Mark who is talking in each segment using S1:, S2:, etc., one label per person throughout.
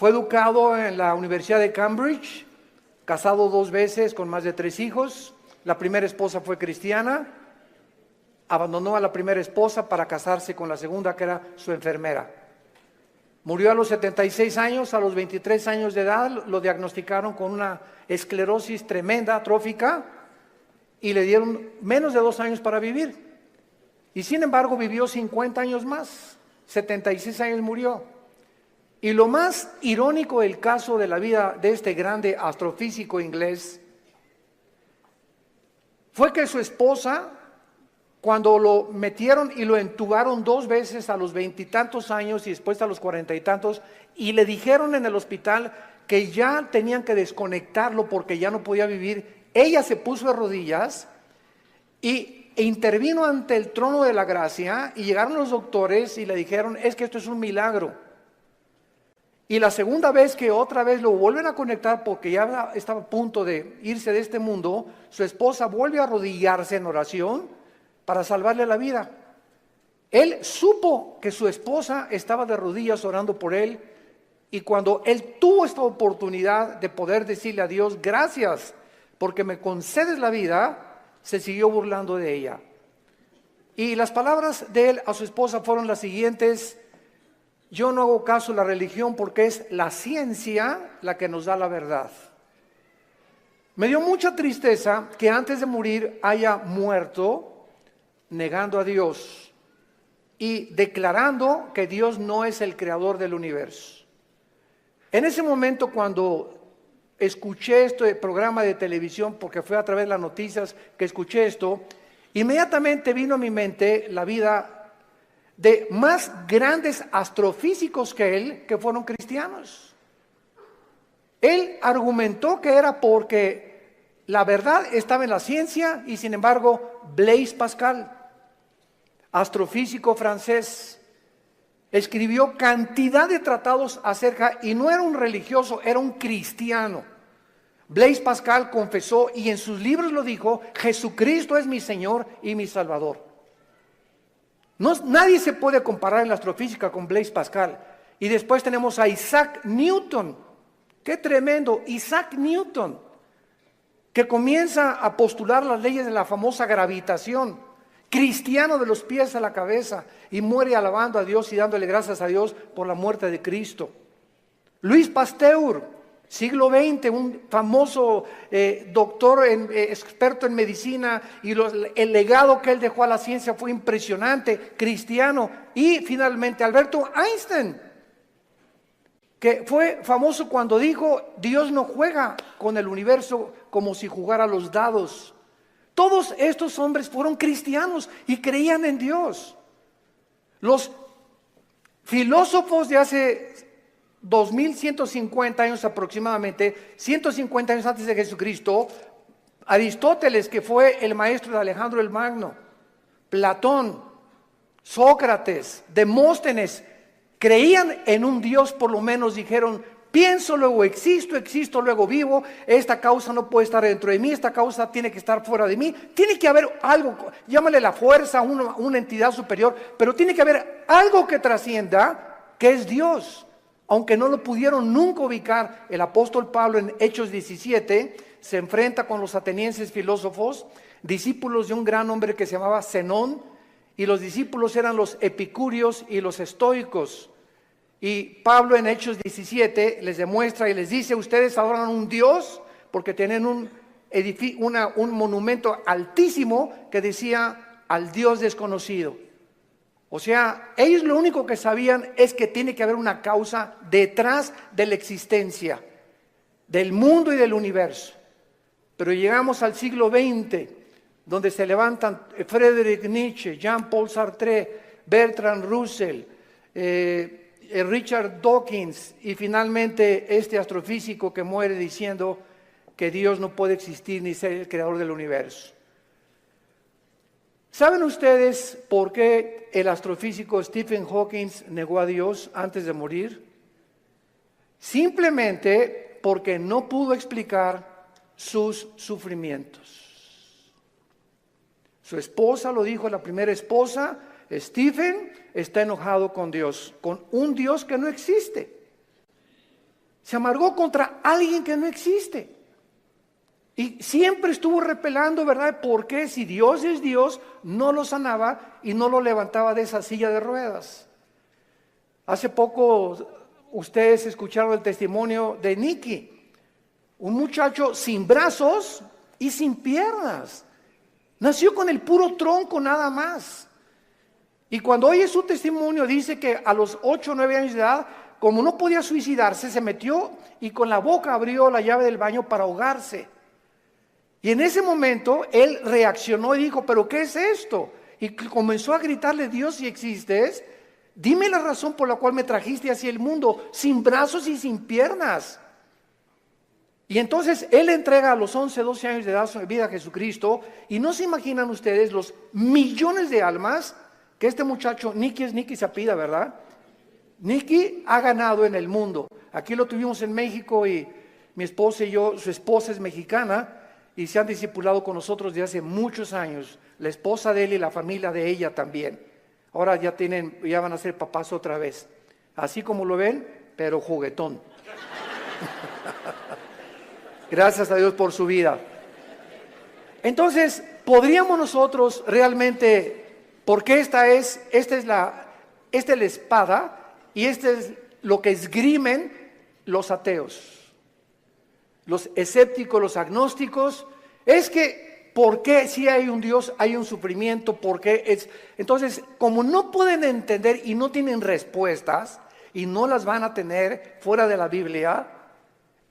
S1: Fue educado en la Universidad de Cambridge, casado 2 veces con más de 3 hijos. La primera esposa fue cristiana, abandonó a la primera esposa para casarse con la segunda, que era su enfermera. Murió a los 76 años, a los 23 años de edad lo diagnosticaron con una esclerosis tremenda, atrófica, y le dieron menos de 2 años para vivir. Y sin embargo vivió 50 años más, 76 años murió. Y lo más irónico del caso de la vida de este grande astrofísico inglés fue que su esposa, cuando lo metieron y lo entubaron 2 veces a los 20 y tantos años y después a los 40 y tantos, y le dijeron en el hospital que ya tenían que desconectarlo porque ya no podía vivir, ella se puso de rodillas e intervino ante el trono de la gracia, y llegaron los doctores y le dijeron: es que esto es un milagro. Y la segunda vez que otra vez lo vuelven a conectar porque ya estaba a punto de irse de este mundo, su esposa vuelve a arrodillarse en oración para salvarle la vida. Él supo que su esposa estaba de rodillas orando por él, y cuando él tuvo esta oportunidad de poder decirle a Dios: gracias porque me concedes la vida, se siguió burlando de ella. Y las palabras de él a su esposa fueron las siguientes: yo no hago caso a la religión porque es la ciencia la que nos da la verdad. Me dio mucha tristeza que antes de morir haya muerto negando a Dios y declarando que Dios no es el creador del universo. En ese momento, cuando escuché este programa de televisión, porque fue a través de las noticias que escuché esto, inmediatamente vino a mi mente la vida de más grandes astrofísicos que él, que fueron cristianos. Él argumentó que era porque la verdad estaba en la ciencia, y sin embargo Blaise Pascal, astrofísico francés, escribió cantidad de tratados acerca, y no era un religioso, era un cristiano. Blaise Pascal confesó, y en sus libros lo dijo: Jesucristo es mi Señor y mi Salvador. Nadie se puede comparar en la astrofísica con Blaise Pascal. Y después tenemos a Isaac Newton. ¡Qué tremendo! Isaac Newton, que comienza a postular las leyes de la famosa gravitación, cristiano de los pies a la cabeza, y muere alabando a Dios y dándole gracias a Dios por la muerte de Cristo. Louis Pasteur, siglo XX, un famoso doctor, experto en medicina, y el legado que él dejó a la ciencia fue impresionante, cristiano. Y finalmente Alberto Einstein, que fue famoso cuando dijo: Dios no juega con el universo como si jugara los dados. Todos estos hombres fueron cristianos y creían en Dios. Los filósofos de hace 2150 años aproximadamente, 150 años antes de Jesucristo, Aristóteles, que fue el maestro de Alejandro el Magno, Platón, Sócrates, Demóstenes, creían en un Dios. Por lo menos dijeron: pienso, luego existo, existo, luego vivo, esta causa no puede estar dentro de mí, esta causa tiene que estar fuera de mí, tiene que haber algo, llámale la fuerza, una entidad superior, pero tiene que haber algo que trascienda, que es Dios. Aunque no lo pudieron nunca ubicar, el apóstol Pablo en Hechos 17 se enfrenta con los atenienses filósofos, discípulos de un gran hombre que se llamaba Zenón, y los discípulos eran los epicúreos y los estoicos. Y Pablo en Hechos 17 les demuestra y les dice: ustedes adoran a un Dios porque tienen un monumento altísimo que decía: al Dios desconocido. O sea, ellos lo único que sabían es que tiene que haber una causa detrás de la existencia del mundo y del universo. Pero llegamos al siglo XX, donde se levantan Friedrich Nietzsche, Jean-Paul Sartre, Bertrand Russell, Richard Dawkins, y finalmente este astrofísico que muere diciendo que Dios no puede existir ni ser el creador del universo. ¿Saben ustedes por qué el astrofísico Stephen Hawking negó a Dios antes de morir? Simplemente porque no pudo explicar sus sufrimientos. Su esposa lo dijo, la primera esposa: Stephen está enojado con Dios, con un Dios que no existe. Se amargó contra alguien que no existe. Y siempre estuvo repelando, ¿verdad? ¿Por qué? Si Dios es Dios, no lo sanaba y no lo levantaba de esa silla de ruedas. Hace poco ustedes escucharon el testimonio de Nicky, un muchacho sin brazos y sin piernas. Nació con el puro tronco nada más. Y cuando oye su testimonio dice que a los 8 o 9 años de edad, como no podía suicidarse, se metió y con la boca abrió la llave del baño para ahogarse. Y en ese momento él reaccionó y dijo, ¿pero qué es esto? Y comenzó a gritarle, Dios, si existes, dime la razón por la cual me trajiste hacia el mundo, sin brazos y sin piernas. Y entonces él entrega a los 11, 12 años de edad su vida a Jesucristo. Y no se imaginan ustedes los millones de almas que este muchacho, Nicky se apellida, ¿verdad? Nicky ha ganado en el mundo. Aquí lo tuvimos en México y mi esposa y yo, su esposa es mexicana y se han discipulado con nosotros desde hace muchos años. La esposa de él y la familia de ella también. Ahora ya van a ser papás otra vez. Así como lo ven, pero juguetón. Gracias a Dios por su vida. Entonces, podríamos nosotros realmente, porque esta es la espada y este es lo que esgrimen los ateos, los escépticos, los agnósticos, es que ¿por qué si hay un Dios hay un sufrimiento? ¿Por qué es? Entonces, como no pueden entender y no tienen respuestas y no las van a tener fuera de la Biblia,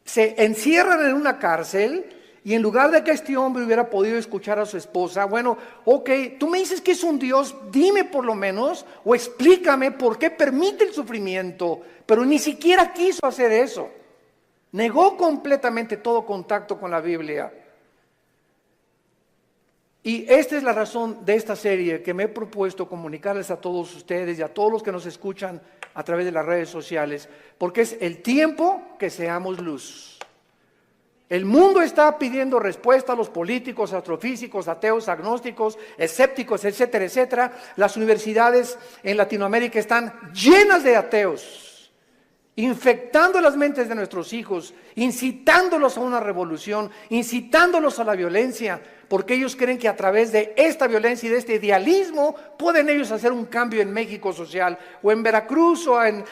S1: se encierran en una cárcel y en lugar de que este hombre hubiera podido escuchar a su esposa, bueno, ok, tú me dices que es un Dios, dime por lo menos o explícame por qué permite el sufrimiento, pero ni siquiera quiso hacer eso. Negó completamente todo contacto con la Biblia. Y esta es la razón de esta serie que me he propuesto comunicarles a todos ustedes y a todos los que nos escuchan a través de las redes sociales, porque es el tiempo que seamos luz. El mundo está pidiendo respuesta a los políticos, astrofísicos, ateos, agnósticos, escépticos, etcétera, etcétera. Las universidades en Latinoamérica están llenas de ateos, infectando las mentes de nuestros hijos, incitándolos a una revolución, incitándolos a la violencia, porque ellos creen que a través de esta violencia y de este idealismo pueden ellos hacer un cambio en México social, o en Veracruz, o en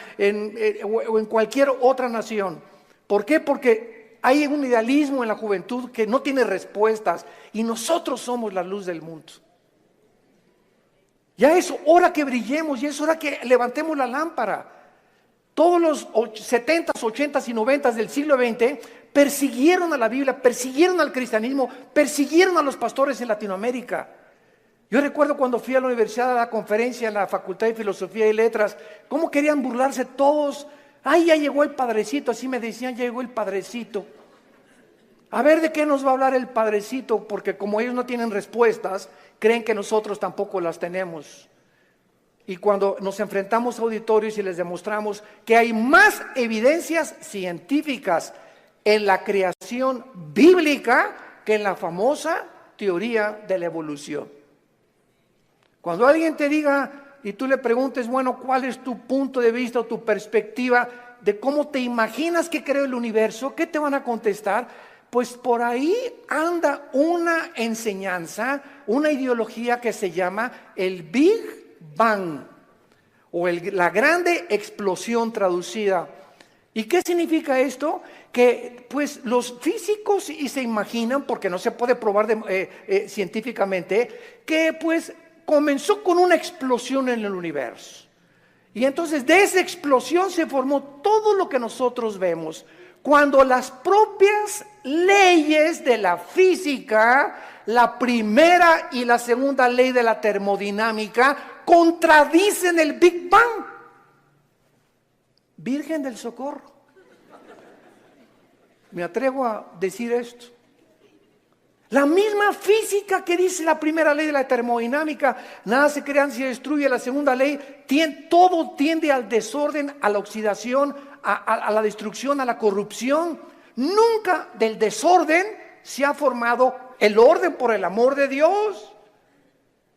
S1: cualquier otra nación. ¿Por qué? Porque hay un idealismo en la juventud que no tiene respuestas y nosotros somos la luz del mundo. Ya es hora que brillemos, ya es hora que levantemos la lámpara. Todos los 70s, 80s y 90s del siglo XX persiguieron a la Biblia, persiguieron al cristianismo, persiguieron a los pastores en Latinoamérica. Yo recuerdo cuando fui a la universidad a la conferencia en la Facultad de Filosofía y Letras, cómo querían burlarse todos. Ay, ya llegó el padrecito, así me decían, ya llegó el padrecito. A ver de qué nos va a hablar el padrecito, porque como ellos no tienen respuestas, creen que nosotros tampoco las tenemos. Y cuando nos enfrentamos a auditorios y les demostramos que hay más evidencias científicas en la creación bíblica que en la famosa teoría de la evolución. Cuando alguien te diga y tú le preguntes, bueno, ¿cuál es tu punto de vista o tu perspectiva de cómo te imaginas que creó el universo? ¿Qué te van a contestar? Pues por ahí anda una enseñanza, una ideología que se llama el Big Bang o la grande explosión traducida. ¿Y qué significa esto? Que pues los físicos y se imaginan, porque no se puede probar científicamente, que pues comenzó con una explosión en el universo. Y entonces de esa explosión se formó todo lo que nosotros vemos. Cuando las propias leyes de la física, la primera y la segunda ley de la termodinámica, contradicen el Big Bang. Virgen del Socorro. Me atrevo a decir esto. La misma física que dice la primera ley de la termodinámica, nada se crea ni se destruye, la segunda ley, todo tiende al desorden, a la oxidación, a la destrucción, a la corrupción. Nunca del desorden se ha formado el orden, por el amor de Dios.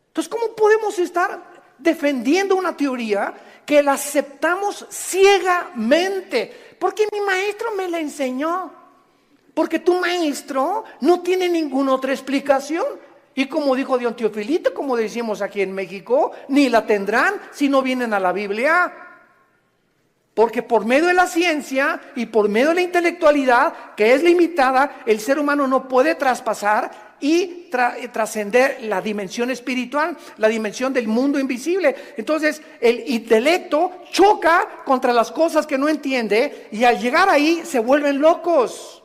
S1: Entonces, ¿cómo podemos estar defendiendo una teoría que la aceptamos ciegamente? Porque mi maestro me le enseñó? Porque tu maestro no tiene ninguna otra explicación. Y como dijo Don Teofilito, como decimos aquí en México, ni la tendrán si no vienen a la Biblia. Porque por medio de la ciencia y por medio de la intelectualidad, que es limitada, el ser humano no puede traspasar y trascender la dimensión espiritual, la dimensión del mundo invisible. Entonces el intelecto choca contra las cosas que no entiende y al llegar ahí se vuelven locos.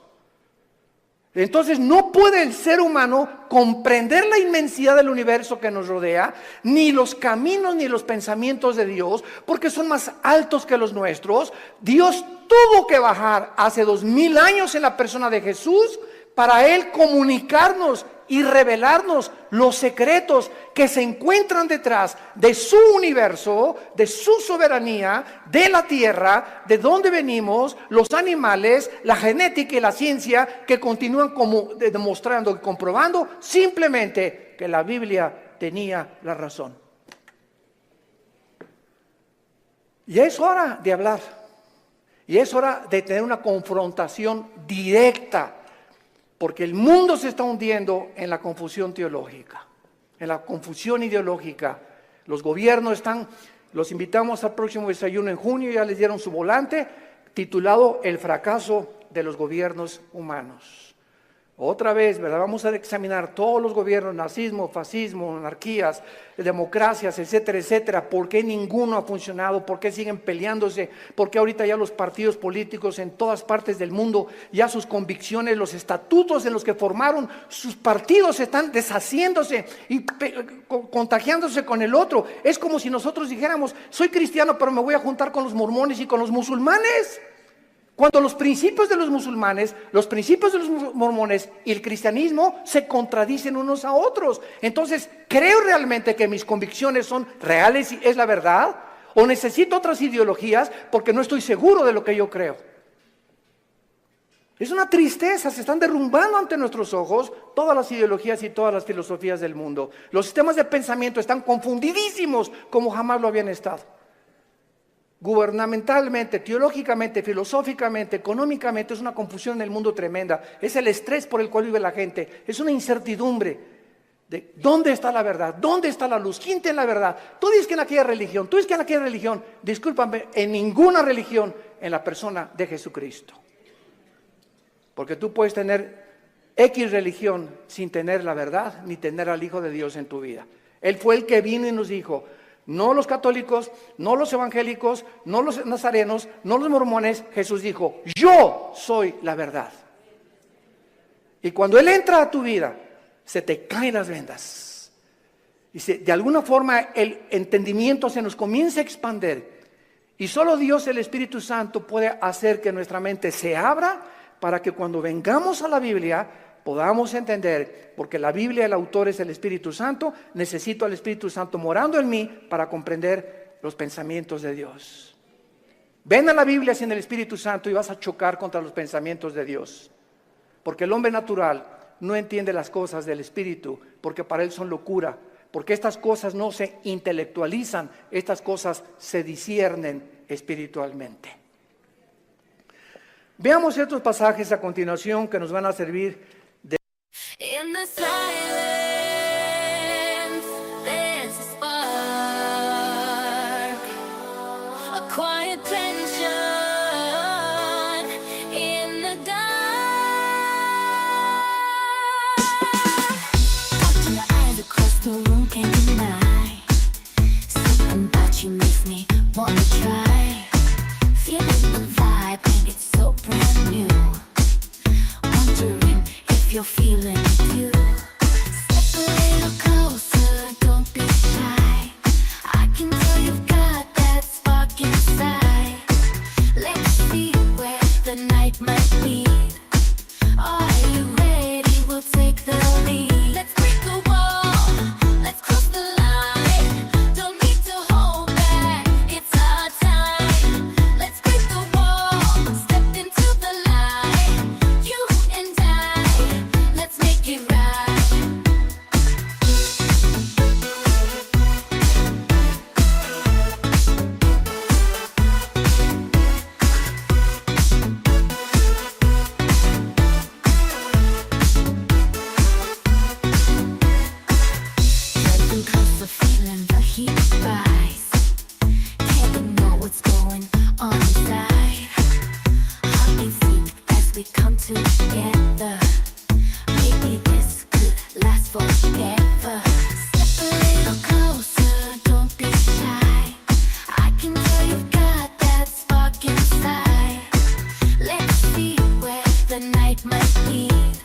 S1: Entonces no puede el ser humano comprender la inmensidad del universo que nos rodea, ni los caminos ni los pensamientos de Dios, porque son más altos que los nuestros. Dios tuvo que bajar hace 2000 años en la persona de Jesús para Él comunicarnos y revelarnos los secretos que se encuentran detrás de su universo, de su soberanía, de la tierra, de dónde venimos, los animales, la genética y la ciencia que continúan como demostrando y comprobando simplemente que la Biblia tenía la razón. Y es hora de hablar, y es hora de tener una confrontación directa. Porque el mundo se está hundiendo en la confusión teológica, en la confusión ideológica. Los gobiernos los invitamos al próximo desayuno en junio, ya les dieron su volante, titulado El fracaso de los gobiernos humanos. Otra vez, ¿verdad? Vamos a examinar todos los gobiernos, nazismo, fascismo, monarquías, democracias, etcétera, etcétera. ¿Por qué ninguno ha funcionado? ¿Por qué siguen peleándose? ¿Por qué ahorita ya los partidos políticos en todas partes del mundo, ya sus convicciones, los estatutos en los que formaron sus partidos están deshaciéndose y contagiándose con el otro? Es como si nosotros dijéramos, soy cristiano, pero me voy a juntar con los mormones y con los musulmanes. Cuando los principios de los musulmanes, los principios de los mormones y el cristianismo se contradicen unos a otros. Entonces, ¿creo realmente que mis convicciones son reales y es la verdad? ¿O necesito otras ideologías porque no estoy seguro de lo que yo creo? Es una tristeza, se están derrumbando ante nuestros ojos todas las ideologías y todas las filosofías del mundo. Los sistemas de pensamiento están confundidísimos como jamás lo habían estado. Gubernamentalmente, teológicamente, filosóficamente, económicamente, es una confusión en el mundo tremenda. Es el estrés por el cual vive la gente. Es una incertidumbre de dónde está la verdad, dónde está la luz, quién tiene la verdad. Tú dices que en aquella religión, tú dices que en aquella religión. Discúlpame, en ninguna religión en la persona de Jesucristo. Porque tú puedes tener X religión sin tener la verdad, ni tener al Hijo de Dios en tu vida. Él fue el que vino y nos dijo, no los católicos, no los evangélicos, no los nazarenos, no los mormones. Jesús dijo, yo soy la verdad. Y cuando Él entra a tu vida, se te caen las vendas. Y de alguna forma el entendimiento se nos comienza a expandir. Y solo Dios, el Espíritu Santo, puede hacer que nuestra mente se abra para que cuando vengamos a la Biblia podamos entender, porque la Biblia, el autor es el Espíritu Santo, necesito al Espíritu Santo morando en mí para comprender los pensamientos de Dios. Ven a la Biblia sin el Espíritu Santo y vas a chocar contra los pensamientos de Dios, porque el hombre natural no entiende las cosas del Espíritu, porque para él son locura, porque estas cosas no se intelectualizan, estas cosas se disciernen espiritualmente. Veamos ciertos pasajes a continuación que nos van a servir.
S2: In the silence, there's a spark, a quiet tension in the dark. Watching your eyes across the room, can't deny. Something about you makes me wanna try. Feeling the vibe, and it's so brand new. Wondering if you're feeling it too. Step a little closer, don't be shy. I can tell you've got that spark inside. Let's see where the night might lead. Are you ready? We'll take the lead. Let's break the wall, let's cross the line. Don't need to hold back, it's our time. Let's break the wall, step into the light. You and I, let's make it right. together. Maybe this could last forever. Step a little closer, don't be shy. I can tell you've got that spark inside. Let's see where the night might lead.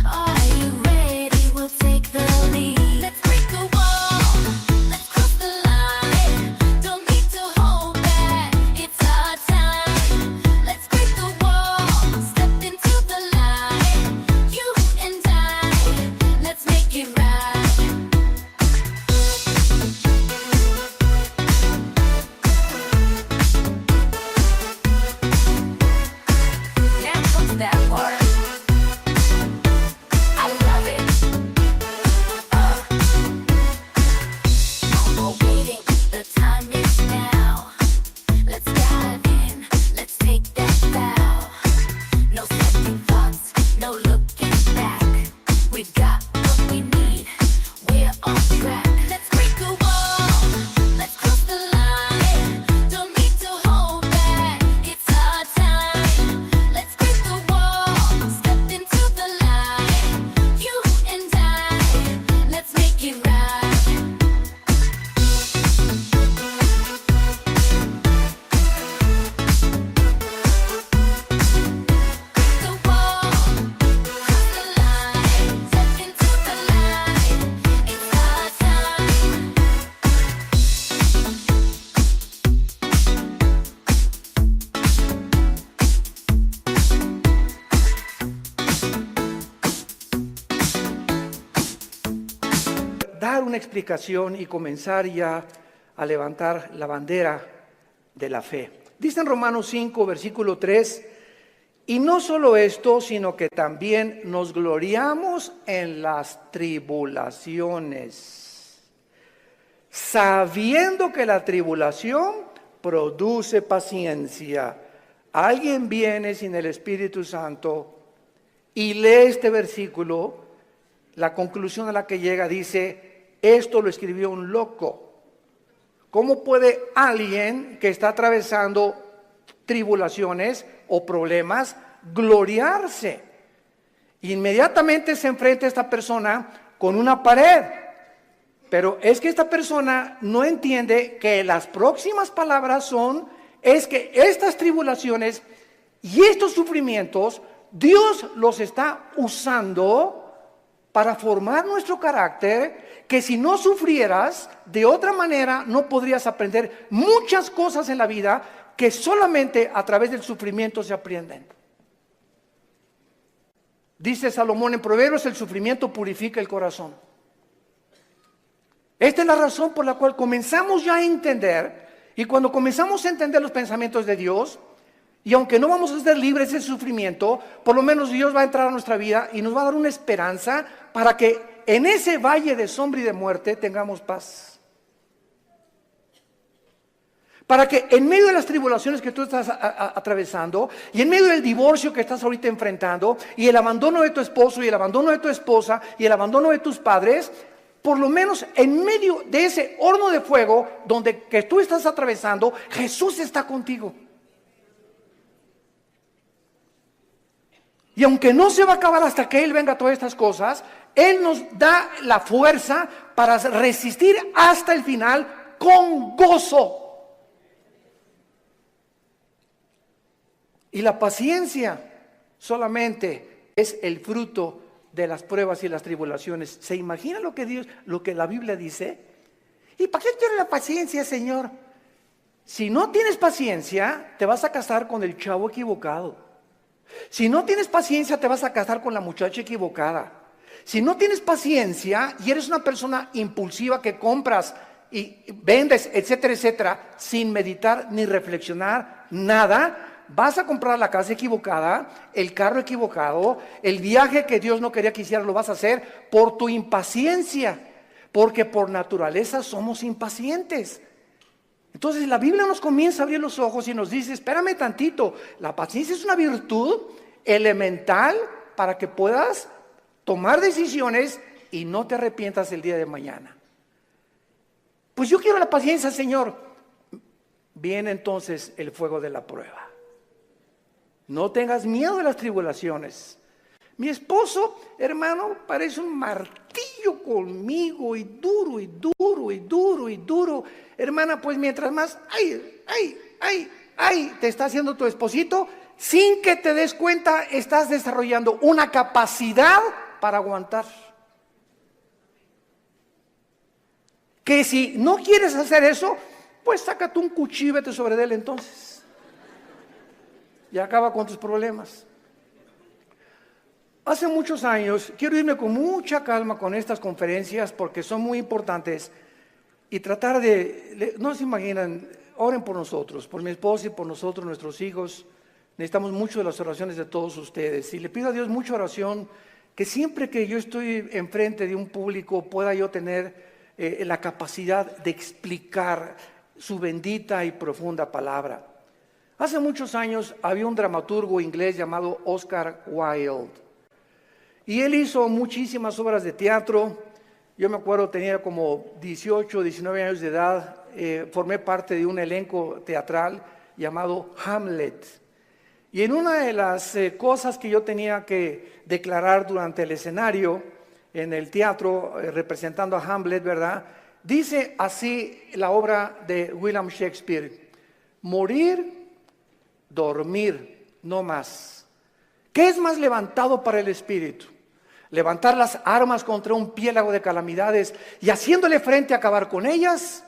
S2: Are you ready? We'll take the lead. Let's break the wall. Let's cross the line. Don't need to hold back. It's our time. Let's break the wall. Step into the light. You and I. Let's make it right. Now comes that part. I love it. No more waiting, the time is now. Let's dive in, let's take that vow. No second thoughts, no looking back. We got what we need, we're on track. Let's break the wall, let's cross the line. Don't need to hold back, it's our time. Let's break the wall, step into the light. You and I, let's make it right. The wall, cross the line, step into the light. It's our time.
S1: Dar una explicación y comenzar ya a levantar la bandera de la fe. Dice en Romanos 5, versículo 3, y no solo esto, sino que también nos gloriamos en las tribulaciones, sabiendo que la tribulación produce paciencia. Alguien viene sin el Espíritu Santo y lee este versículo, la conclusión a la que llega dice, esto lo escribió un loco. ¿Cómo puede alguien que está atravesando tribulaciones o problemas gloriarse? Inmediatamente se enfrenta esta persona con una pared. Pero es que esta persona no entiende que las próximas palabras es que estas tribulaciones y estos sufrimientos, Dios los está usando para formar nuestro carácter, que si no sufrieras, de otra manera no podrías aprender muchas cosas en la vida que solamente a través del sufrimiento se aprenden. Dice Salomón en Proverbios, el sufrimiento purifica el corazón. Esta es la razón por la cual comenzamos ya a entender, y cuando comenzamos a entender los pensamientos de Dios, y aunque no vamos a ser libres de sufrimiento, por lo menos Dios va a entrar a nuestra vida y nos va a dar una esperanza para que en ese valle de sombra y de muerte tengamos paz. Para que en medio de las tribulaciones que tú estás atravesando y en medio del divorcio que estás ahorita enfrentando y el abandono de tu esposo y el abandono de tu esposa y el abandono de tus padres, por lo menos en medio de ese horno de fuego que tú estás atravesando, Jesús está contigo. Y aunque no se va a acabar hasta que Él venga a todas estas cosas, Él nos da la fuerza para resistir hasta el final con gozo. Y la paciencia solamente es el fruto de las pruebas y las tribulaciones. ¿Se imagina lo que la Biblia dice? ¿Y para qué quiere la paciencia, Señor? Si no tienes paciencia, te vas a casar con el chavo equivocado. Si no tienes paciencia, te vas a casar con la muchacha equivocada. Si no tienes paciencia y eres una persona impulsiva que compras y vendes, etcétera, etcétera, sin meditar ni reflexionar nada, vas a comprar la casa equivocada, el carro equivocado, el viaje que Dios no quería que hicieras lo vas a hacer por tu impaciencia, porque por naturaleza somos impacientes. Entonces la Biblia nos comienza a abrir los ojos y nos dice, espérame tantito, la paciencia es una virtud elemental para que puedas tomar decisiones y no te arrepientas el día de mañana. Pues yo quiero la paciencia, Señor. Viene entonces el fuego de la prueba. No tengas miedo de las tribulaciones. Mi esposo, hermano, parece un martillo conmigo y duro y duro y duro y duro. Hermana, pues mientras más, te está haciendo tu esposito, sin que te des cuenta, estás desarrollando una capacidad para aguantar. Que si no quieres hacer eso, pues sácate un cuchillo y vete sobre él entonces. Y acaba con tus problemas. Hace muchos años, quiero irme con mucha calma con estas conferencias porque son muy importantes y tratar de, no se imaginan, oren por nosotros, por mi esposa y por nosotros, nuestros hijos. Necesitamos mucho de las oraciones de todos ustedes y le pido a Dios mucha oración, que siempre que yo estoy enfrente de un público pueda yo tener la capacidad de explicar su bendita y profunda palabra. Hace muchos años había un dramaturgo inglés llamado Oscar Wilde. Y él hizo muchísimas obras de teatro. Yo me acuerdo, tenía como 18, 19 años de edad. Formé parte de un elenco teatral llamado Hamlet. Y en una de las cosas que yo tenía que declarar durante el escenario, en el teatro, representando a Hamlet, ¿verdad? Dice así la obra de William Shakespeare: morir, dormir, no más. ¿Qué es más levantado para el espíritu? ¿Levantar las armas contra un piélago de calamidades y haciéndole frente a acabar con ellas?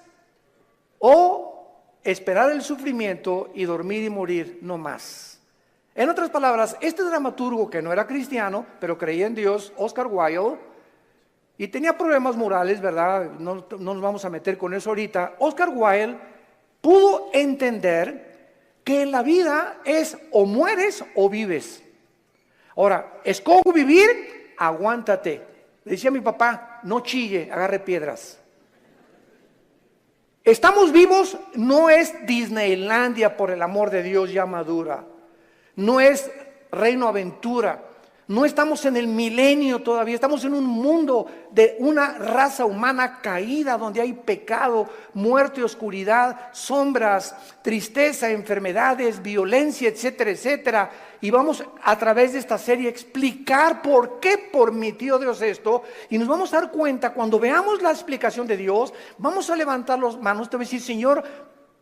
S1: ¿O esperar el sufrimiento y dormir y morir no más? En otras palabras, este dramaturgo, que no era cristiano, pero creía en Dios, Oscar Wilde, y tenía problemas morales, ¿verdad? No nos vamos a meter con eso ahorita. Oscar Wilde pudo entender que en la vida es o mueres o vives. Ahora, escojo vivir, aguántate. Le decía a mi papá, no chille, agarre piedras. Estamos vivos, no es Disneylandia, por el amor de Dios, ya madura. No es Reino Aventura. No estamos en el milenio todavía, estamos en un mundo de una raza humana caída, donde hay pecado, muerte, oscuridad, sombras, tristeza, enfermedades, violencia, etcétera, etcétera. Y vamos a través de esta serie a explicar por qué permitió Dios esto. Y nos vamos a dar cuenta, cuando veamos la explicación de Dios, vamos a levantar las manos, te voy a decir: Señor,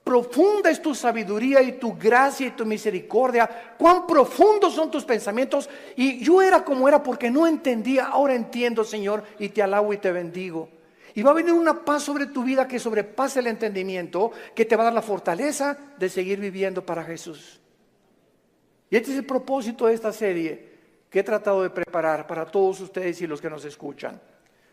S1: profunda es tu sabiduría y tu gracia y tu misericordia. Cuán profundos son tus pensamientos. Y yo era como era porque no entendía. Ahora entiendo, Señor, y te alabo y te bendigo. Y va a venir una paz sobre tu vida que sobrepase el entendimiento, que te va a dar la fortaleza de seguir viviendo para Jesús. Y este es el propósito de esta serie que he tratado de preparar para todos ustedes y los que nos escuchan.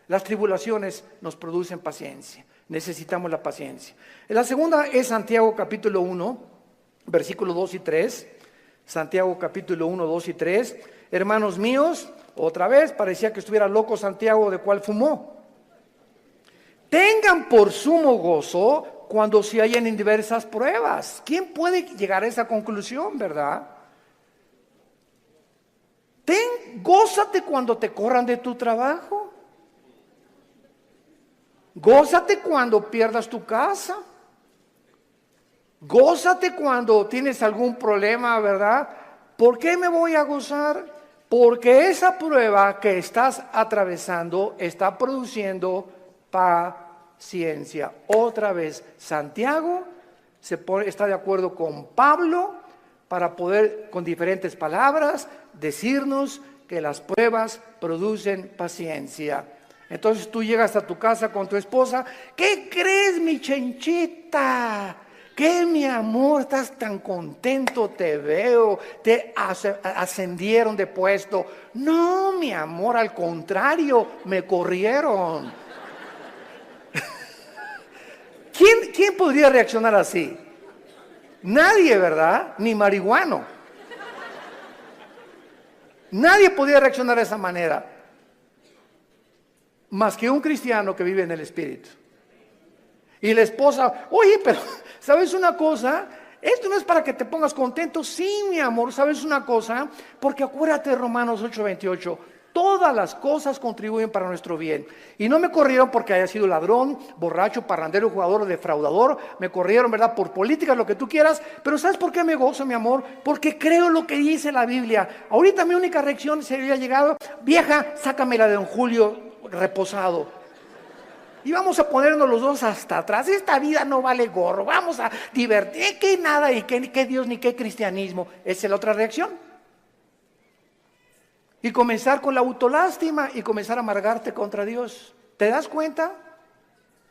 S1: Las tribulaciones nos producen paciencia. Necesitamos la paciencia. La segunda es Santiago capítulo 1, versículos 2 y 3. Santiago capítulo 1, 2 y 3. Hermanos míos, otra vez, parecía que estuviera loco Santiago, de cual fumó. Tengan por sumo gozo cuando se hallen en diversas pruebas. ¿Quién puede llegar a esa conclusión, verdad? Gózate cuando te corran de tu trabajo. Gózate cuando pierdas tu casa. Gózate cuando tienes algún problema, ¿verdad? ¿Por qué me voy a gozar? Porque esa prueba que estás atravesando está produciendo paciencia. Otra vez, Santiago está de acuerdo con Pablo para poder, con diferentes palabras, decirnos que las pruebas producen paciencia. Entonces tú llegas a tu casa con tu esposa. ¿Qué crees, mi chenchita? ¿Qué, mi amor? Estás tan contento, te veo. Te ascendieron de puesto. No, mi amor, al contrario, me corrieron. ¿Quién podría reaccionar así? Nadie, ¿verdad? Ni marihuano. Nadie podría reaccionar de esa manera, más que un cristiano que vive en el Espíritu. Y la esposa, oye, pero ¿sabes una cosa? Esto no es para que te pongas contento. Sí, mi amor, ¿sabes una cosa? Porque acuérdate de Romanos 8:28. todas las cosas contribuyen para nuestro bien. Y no me corrieron porque haya sido ladrón, borracho, parrandero, jugador o defraudador. Me corrieron, ¿verdad?, por políticas, lo que tú quieras. Pero ¿sabes por qué me gozo, mi amor? Porque creo lo que dice la Biblia. Ahorita mi única reacción se había llegado: vieja, sácame la de don Julio reposado. Y vamos a ponernos los dos hasta atrás. Esta vida no vale gorro. Vamos a divertir. Que nada, y que Dios, ni qué cristianismo. Esa es la otra reacción. Y comenzar con la autolástima y comenzar a amargarte contra Dios. ¿Te das cuenta?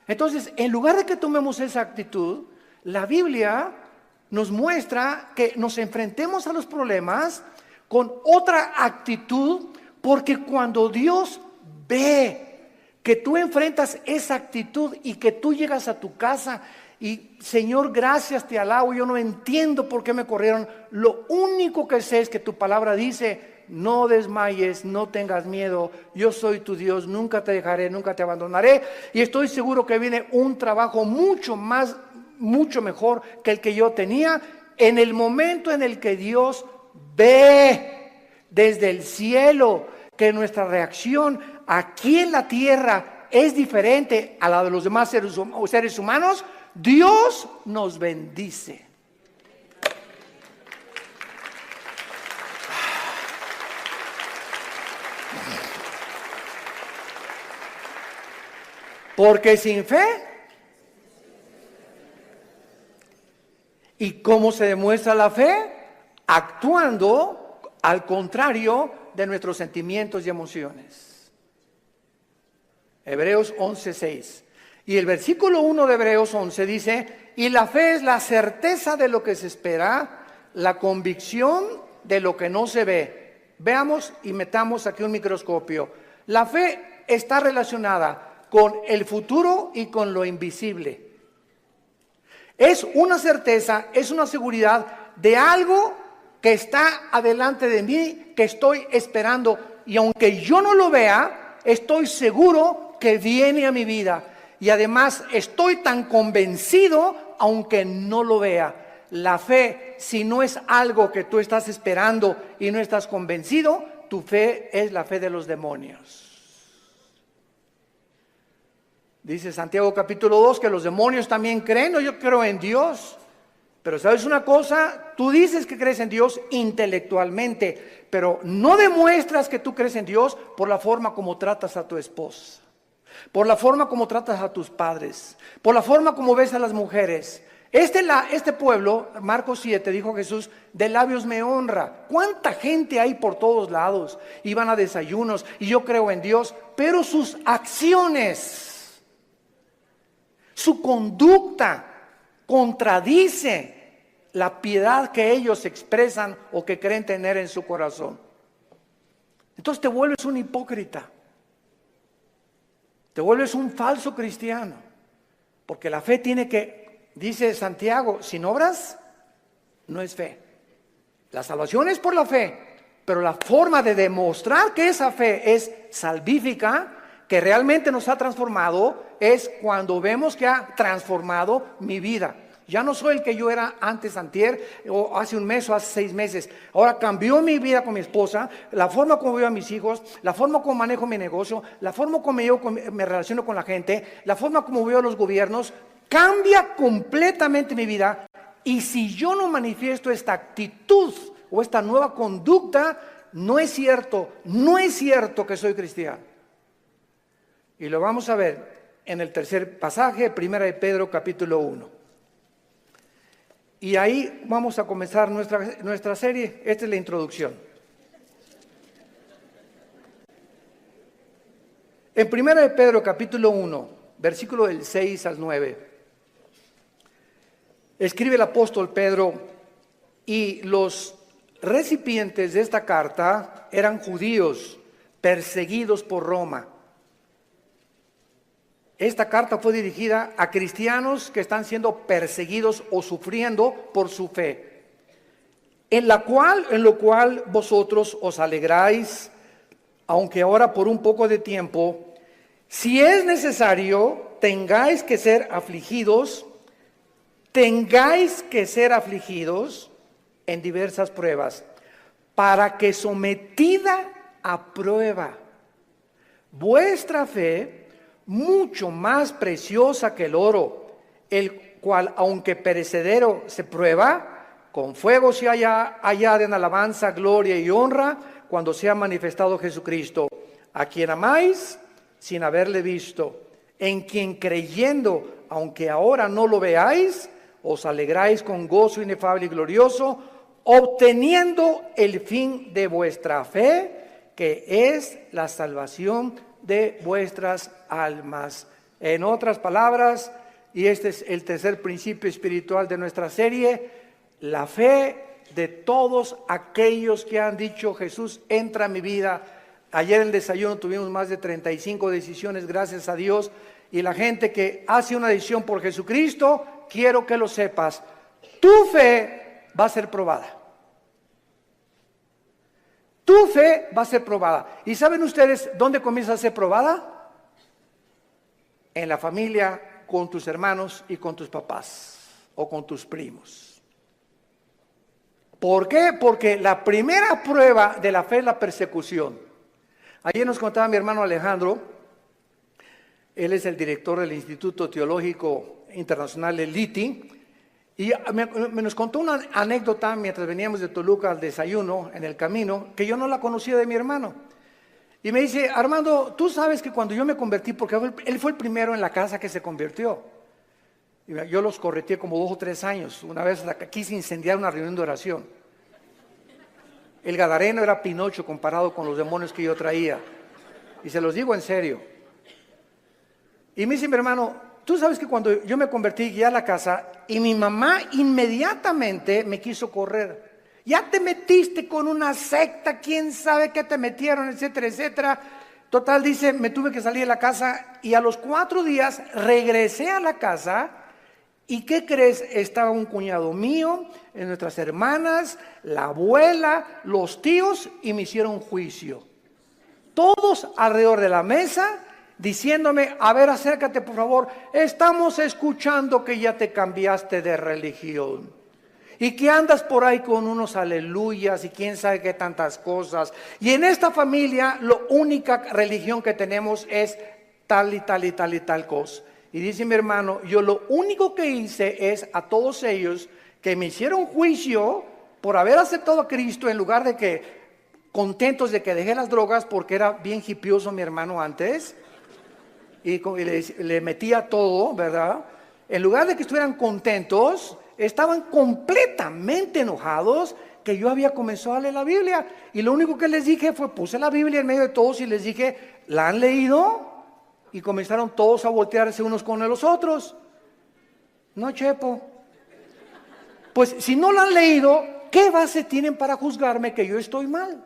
S1: Entonces, en lugar de que tomemos esa actitud, la Biblia nos muestra que nos enfrentemos a los problemas con otra actitud, porque cuando Dios ve que tú enfrentas esa actitud y que tú llegas a tu casa y Señor, gracias, te alabo, yo no entiendo por qué me corrieron, lo único que sé es que tu palabra dice: no desmayes, no tengas miedo, yo soy tu Dios, nunca te dejaré, nunca te abandonaré. Y estoy seguro que viene un trabajo mucho mejor que el que yo tenía, en el momento en el que Dios ve desde el cielo que nuestra reacción aquí en la tierra es diferente a la de los demás seres humanos. Dios nos bendice. Porque sin fe, ¿y cómo se demuestra la fe? Actuando al contrario de nuestros sentimientos y emociones. Hebreos 11:6. Y el versículo 1 de Hebreos 11 dice: y la fe es la certeza de lo que se espera, la convicción de lo que no se ve. Veamos y metamos aquí un microscopio. La fe está relacionada con el futuro y con lo invisible. Es una certeza, es una seguridad de algo que está adelante de mí, que estoy esperando, y aunque yo no lo vea, estoy seguro que viene a mi vida. Y además estoy tan convencido aunque no lo vea. La fe, si no es algo que tú estás esperando y no estás convencido, tu fe es la fe de los demonios. Dice Santiago capítulo 2 que los demonios también creen. No, yo creo en Dios. Pero ¿sabes una cosa? Tú dices que crees en Dios intelectualmente, pero no demuestras que tú crees en Dios por la forma como tratas a tu esposa, por la forma como tratas a tus padres, por la forma como ves a las mujeres. Este pueblo, Marcos 7, dijo Jesús, de labios me honra. ¿Cuánta gente hay por todos lados? Iban a desayunos y yo creo en Dios, pero sus acciones, su conducta contradice la piedad que ellos expresan o que creen tener en su corazón. Entonces te vuelves un hipócrita, te vuelves un falso cristiano, porque la fe tiene que, dice Santiago, sin obras no es fe. La salvación es por la fe, pero la forma de demostrar que esa fe es salvífica, que realmente nos ha transformado, es cuando vemos que ha transformado mi vida. Ya no soy el que yo era antes, antier, o hace un mes o hace 6 meses. Ahora cambió mi vida con mi esposa, la forma como veo a mis hijos, la forma como manejo mi negocio, la forma como me relaciono con la gente, la forma como veo a los gobiernos. Cambia completamente mi vida. Y si yo no manifiesto esta actitud o esta nueva conducta, no es cierto que soy cristiano. Y lo vamos a ver en el tercer pasaje, 1 de Pedro capítulo 1. Y ahí vamos a comenzar nuestra serie. Esta es la introducción. En 1 de Pedro capítulo 1, versículo del 6 al 9, escribe el apóstol Pedro, y los recipientes de esta carta eran judíos perseguidos por Roma. Esta carta fue dirigida a cristianos que están siendo perseguidos o sufriendo por su fe, en lo cual vosotros os alegráis, aunque ahora por un poco de tiempo, si es necesario, tengáis que ser afligidos en diversas pruebas, para que sometida a prueba. Vuestra fe, mucho más preciosa que el oro, el cual, aunque perecedero, se prueba, con fuego se añade en alabanza, gloria y honra, cuando sea manifestado Jesucristo, a quien amáis sin haberle visto, en quien creyendo, aunque ahora no lo veáis, os alegráis con gozo inefable y glorioso, obteniendo el fin de vuestra fe, que es la salvación de vuestras almas. En otras palabras, y este es el tercer principio espiritual de nuestra serie, la fe de todos aquellos que han dicho: Jesús, entra a mi vida. Ayer en el desayuno tuvimos más de 35 decisiones, gracias a Dios. Y la gente que hace una decisión por Jesucristo, quiero que lo sepas, tu fe va a ser probada. Tu fe va a ser probada. ¿Y saben ustedes dónde comienza a ser probada? En la familia, con tus hermanos y con tus papás o con tus primos. ¿Por qué? Porque la primera prueba de la fe es la persecución. Ayer nos contaba mi hermano Alejandro, él es el director del Instituto Teológico Internacional, el ITI, y nos contó una anécdota mientras veníamos de Toluca al desayuno en el camino, que yo no la conocía de mi hermano. Y me dice: Armando, tú sabes que cuando yo me convertí, porque él fue el primero en la casa que se convirtió. Y yo los correteé como 2 o 3 años. Una vez quise incendiar una reunión de oración. El gadareno era Pinocho comparado con los demonios que yo traía. Y se los digo en serio. Y me dice mi hermano: tú sabes que cuando yo me convertí, guié a la casa, y mi mamá inmediatamente me quiso correr. Ya te metiste con una secta, quién sabe qué te metieron, etcétera, etcétera. Total, dice, me tuve que salir de la casa, y a los 4 días regresé a la casa. ¿Y qué crees? Estaba un cuñado mío, nuestras hermanas, la abuela, los tíos, y me hicieron juicio. Todos alrededor de la mesa, diciéndome: a ver, acércate por favor, estamos escuchando que ya te cambiaste de religión. Y que andas por ahí con unos aleluyas y quién sabe qué tantas cosas. Y en esta familia, la única religión que tenemos es tal y tal y tal y tal cosa. Y dice mi hermano: yo lo único que hice es a todos ellos que me hicieron juicio por haber aceptado a Cristo, en lugar de que contentos de que dejé las drogas, porque era bien hipioso mi hermano antes, y le metía todo, ¿verdad? En lugar de que estuvieran contentos, estaban completamente enojados que yo había comenzado a leer la Biblia. Y lo único que les dije fue, puse la Biblia en medio de todos y les dije: ¿la han leído? Y comenzaron todos a voltearse unos con los otros. No, Chepo. Pues si no la han leído, ¿qué base tienen para juzgarme que yo estoy mal?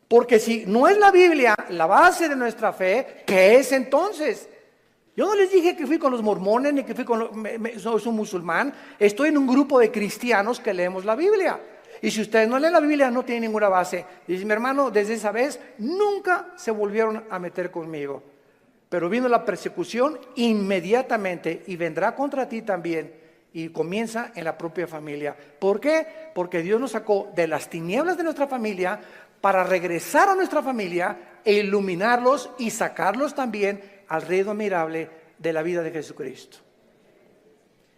S1: Porque si no es la Biblia la base de nuestra fe, ¿qué es entonces? Yo no les dije que fui con los mormones, ni que fui con soy un musulmán. Estoy en un grupo de cristianos que leemos la Biblia. Y si ustedes no leen la Biblia, no tienen ninguna base. Dice mi hermano: desde esa vez nunca se volvieron a meter conmigo. Pero vino la persecución inmediatamente, y vendrá contra ti también, y comienza en la propia familia. ¿Por qué? Porque Dios nos sacó de las tinieblas de nuestra familia para regresar a nuestra familia e iluminarlos y sacarlos también al reino admirable de la vida de Jesucristo.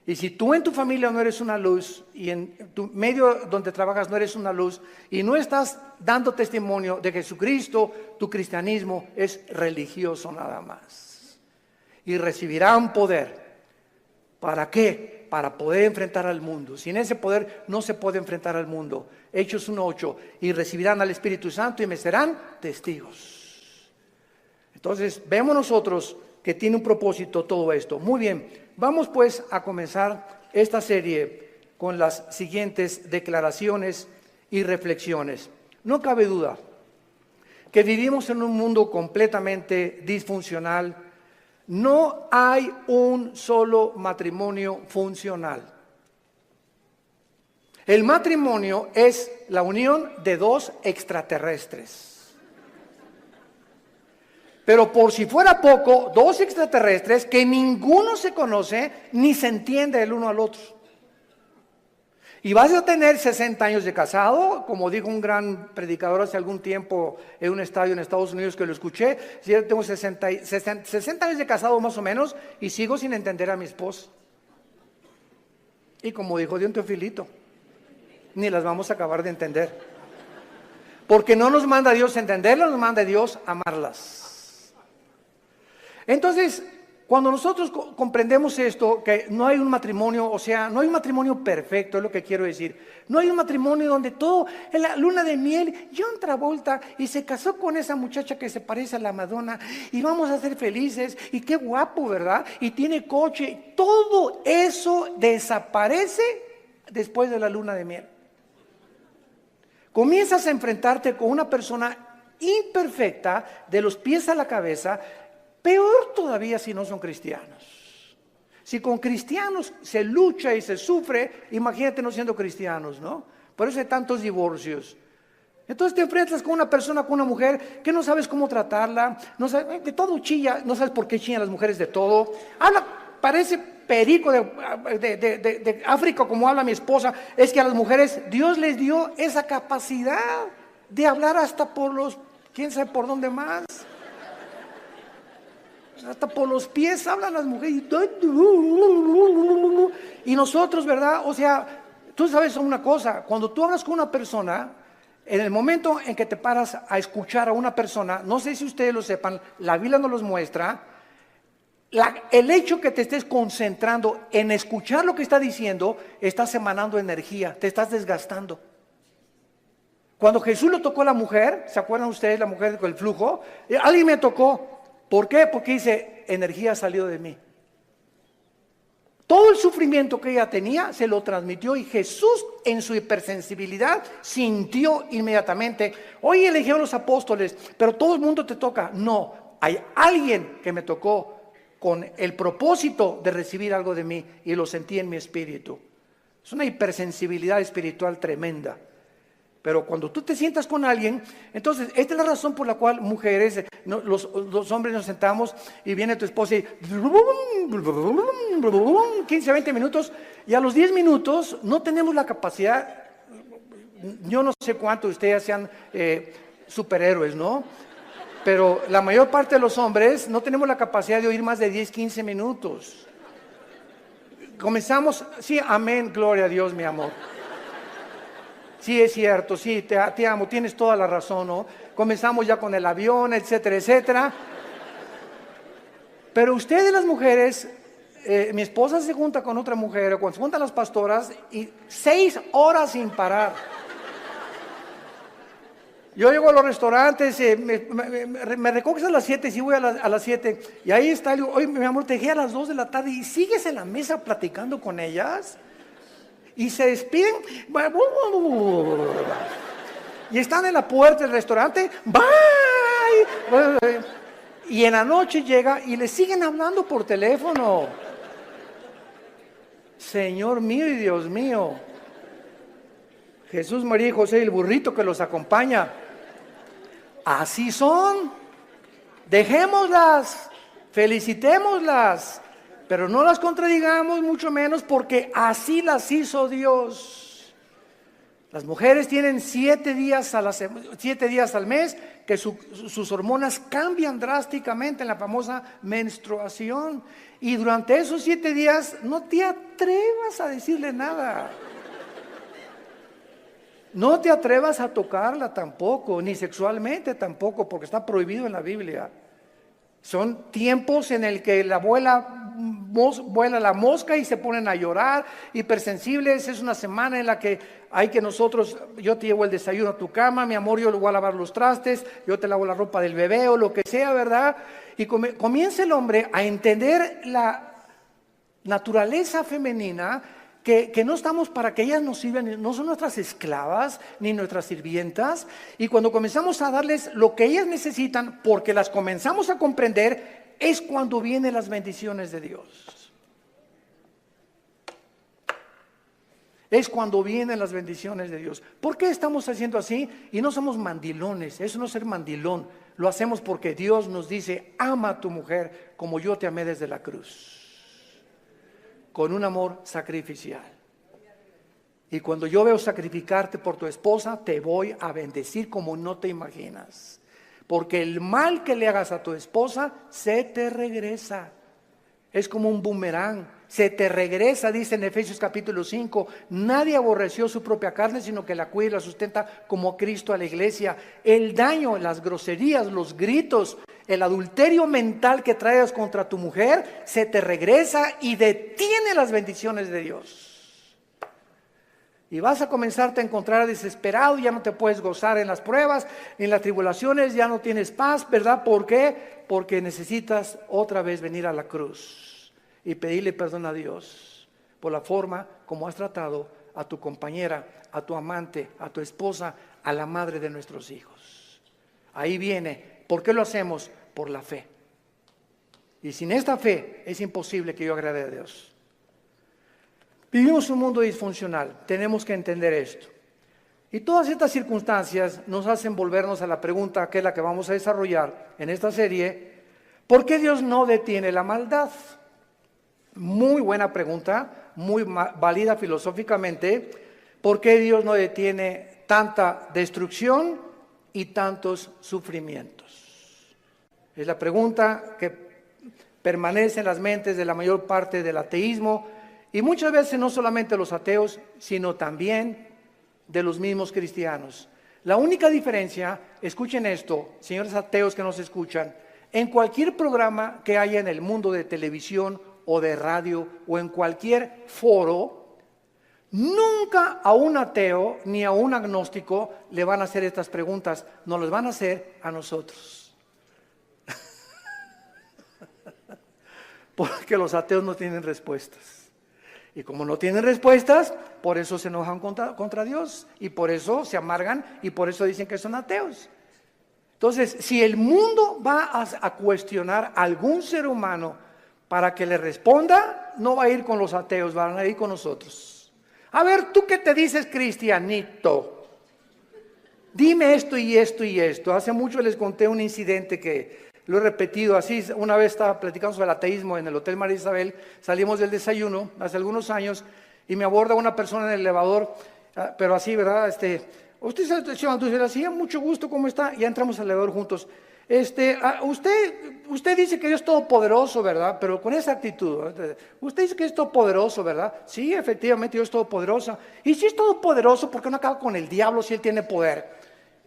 S1: Y si tú en tu familia no eres una luz, y en tu medio donde trabajas no eres una luz, y no estás dando testimonio de Jesucristo, tu cristianismo es religioso nada más. Y recibirán poder. ¿Para qué? Para poder enfrentar al mundo. Sin ese poder no se puede enfrentar al mundo. Hechos 1:8. Y recibirán al Espíritu Santo y me serán testigos. Entonces vemos nosotros que tiene un propósito todo esto. Muy bien. Vamos pues a comenzar esta serie con las siguientes declaraciones y reflexiones. No cabe duda que vivimos en un mundo completamente disfuncional. No hay un solo matrimonio funcional. El matrimonio es la unión de 2 extraterrestres. Pero por si fuera poco, 2 extraterrestres que ninguno se conoce ni se entiende el uno al otro. Y vas a tener 60 años de casado, como dijo un gran predicador hace algún tiempo en un estadio en Estados Unidos que lo escuché. Yo tengo 60 años de casado más o menos y sigo sin entender a mi esposa. Y como dijo Dios Teofilito, ni las vamos a acabar de entender. Porque no nos manda Dios entenderlas, nos manda Dios amarlas. Entonces, cuando nosotros comprendemos esto, que no hay un matrimonio, o sea, no hay un matrimonio perfecto, es lo que quiero decir. No hay un matrimonio donde todo, en la luna de miel, John Travolta y se casó con esa muchacha que se parece a la Madonna y vamos a ser felices y qué guapo, ¿verdad? Y tiene coche. Todo eso desaparece después de la luna de miel. Comienzas a enfrentarte con una persona imperfecta, de los pies a la cabeza. Peor todavía si no son cristianos. Si con cristianos se lucha y se sufre, imagínate no siendo cristianos, ¿no? Por eso hay tantos divorcios. Entonces te enfrentas con una persona, con una mujer, que no sabes cómo tratarla, no sabes, de todo chilla, no sabes por qué chillan las mujeres de todo. Habla, parece perico de África como habla mi esposa. Es que a las mujeres Dios les dio esa capacidad de hablar hasta por los, quién sabe por dónde más. Hasta por los pies hablan las mujeres. Y nosotros, ¿verdad? O sea, tú sabes una cosa, cuando tú hablas con una persona, en el momento en que te paras a escuchar a una persona, no sé si ustedes lo sepan, la Biblia nos los muestra, el hecho que te estés concentrando en escuchar lo que está diciendo, estás emanando energía, te estás desgastando. Cuando Jesús lo tocó a la mujer, ¿se acuerdan ustedes la mujer con el flujo? Alguien me tocó. ¿Por qué? Porque dice, energía salió de mí. Todo el sufrimiento que ella tenía se lo transmitió y Jesús en su hipersensibilidad sintió inmediatamente. Hoy eligieron los apóstoles, pero todo el mundo te toca. No, hay alguien que me tocó con el propósito de recibir algo de mí y lo sentí en mi espíritu. Es una hipersensibilidad espiritual tremenda. Pero cuando tú te sientas con alguien, entonces esta es la razón por la cual mujeres, los hombres nos sentamos y viene tu esposa y 15, 20 minutos y a los 10 minutos no tenemos la capacidad, yo no sé cuántos de ustedes sean superhéroes, ¿no? Pero la mayor parte de los hombres no tenemos la capacidad de oír más de 10, 15 minutos. Comenzamos, sí, amén, gloria a Dios, mi amor. Sí, es cierto, sí, te amo, tienes toda la razón, ¿no? Comenzamos ya con el avión, etcétera, etcétera. Pero ustedes las mujeres, mi esposa se junta con otra mujer, o cuando se juntan las pastoras, y 6 horas sin parar. Yo llego a los restaurantes, me recoges a las 7, sí voy a las 7, y ahí está, digo, oye, mi amor, te dejé a las 2 de la tarde, y sigues en la mesa platicando con ellas. Y se despiden y están en la puerta del restaurante, bye. Y en la noche llega y le siguen hablando por teléfono. Señor mío y Dios mío, Jesús, María y José y el burrito que los acompaña, así son. Dejémoslas, felicitémoslas, pero no las contradigamos, mucho menos, porque así las hizo Dios. Las mujeres tienen 7 días al mes que sus hormonas cambian drásticamente en la famosa menstruación. Y durante esos 7 días no te atrevas a decirle nada. No te atrevas a tocarla tampoco, ni sexualmente tampoco, porque está prohibido en la Biblia. Son tiempos en el que vuela la mosca y se ponen a llorar, hipersensibles. Es una semana en la que hay que yo te llevo el desayuno a tu cama, mi amor, yo le voy a lavar los trastes, yo te lavo la ropa del bebé o lo que sea, ¿verdad? Y comienza el hombre a entender la naturaleza femenina, que no estamos para que ellas nos sirvan, no son nuestras esclavas ni nuestras sirvientas. Y cuando comenzamos a darles lo que ellas necesitan, porque las comenzamos a comprender, es cuando vienen las bendiciones de Dios. Es cuando vienen las bendiciones de Dios. ¿Por qué estamos haciendo así? Y no somos mandilones, eso no es ser mandilón. Lo hacemos porque Dios nos dice, ama a tu mujer como yo te amé desde la cruz. Con un amor sacrificial. Y cuando yo veo sacrificarte por tu esposa, te voy a bendecir como no te imaginas. Porque el mal que le hagas a tu esposa se te regresa. Es como un boomerang. Se te regresa, dice en Efesios capítulo 5. Nadie aborreció su propia carne, sino que la cuida y la sustenta como Cristo a la iglesia. El daño, las groserías, los gritos, el adulterio mental que traigas contra tu mujer, se te regresa y detiene las bendiciones de Dios. Y vas a comenzarte a encontrar desesperado, ya no te puedes gozar en las pruebas, en las tribulaciones, ya no tienes paz, ¿verdad? ¿Por qué? Porque necesitas otra vez venir a la cruz y pedirle perdón a Dios por la forma como has tratado a tu compañera, a tu amante, a tu esposa, a la madre de nuestros hijos. Ahí viene. ¿Por qué lo hacemos? Por la fe. Y sin esta fe es imposible que yo agrade a Dios. Vivimos un mundo disfuncional, tenemos que entender esto. Y todas estas circunstancias nos hacen volvernos a la pregunta que es la que vamos a desarrollar en esta serie: ¿por qué Dios no detiene la maldad? Muy buena pregunta, muy válida filosóficamente. ¿Por qué Dios no detiene tanta destrucción y tantos sufrimientos? Es la pregunta que permanece en las mentes de la mayor parte del ateísmo. Y muchas veces no solamente los ateos, sino también de los mismos cristianos. La única diferencia, escuchen esto, señores ateos que nos escuchan, en cualquier programa que haya en el mundo de televisión o de radio o en cualquier foro, nunca a un ateo ni a un agnóstico le van a hacer estas preguntas, nos las van a hacer a nosotros. Porque los ateos no tienen respuestas. Y como no tienen respuestas, por eso se enojan contra Dios, y por eso se amargan, y por eso dicen que son ateos. Entonces, si el mundo va a cuestionar a algún ser humano para que le responda, no va a ir con los ateos, van a ir con nosotros. A ver, ¿tú qué te dices, cristianito? Dime esto y esto y esto. Hace mucho les conté un incidente que lo he repetido así. Una vez estaba platicando sobre el ateísmo en el Hotel María Isabel, salimos del desayuno hace algunos años y me aborda una persona en el elevador, pero así, ¿verdad? Usted se llama Dulce, así, mucho gusto, ¿cómo está? Ya entramos al elevador juntos. Usted dice que Dios es todopoderoso, ¿verdad? Pero con esa actitud, ¿verdad? Usted dice que es todopoderoso, ¿verdad? Sí, efectivamente, Dios es todopoderoso. Y si es todopoderoso, ¿por qué no acaba con el diablo si él tiene poder?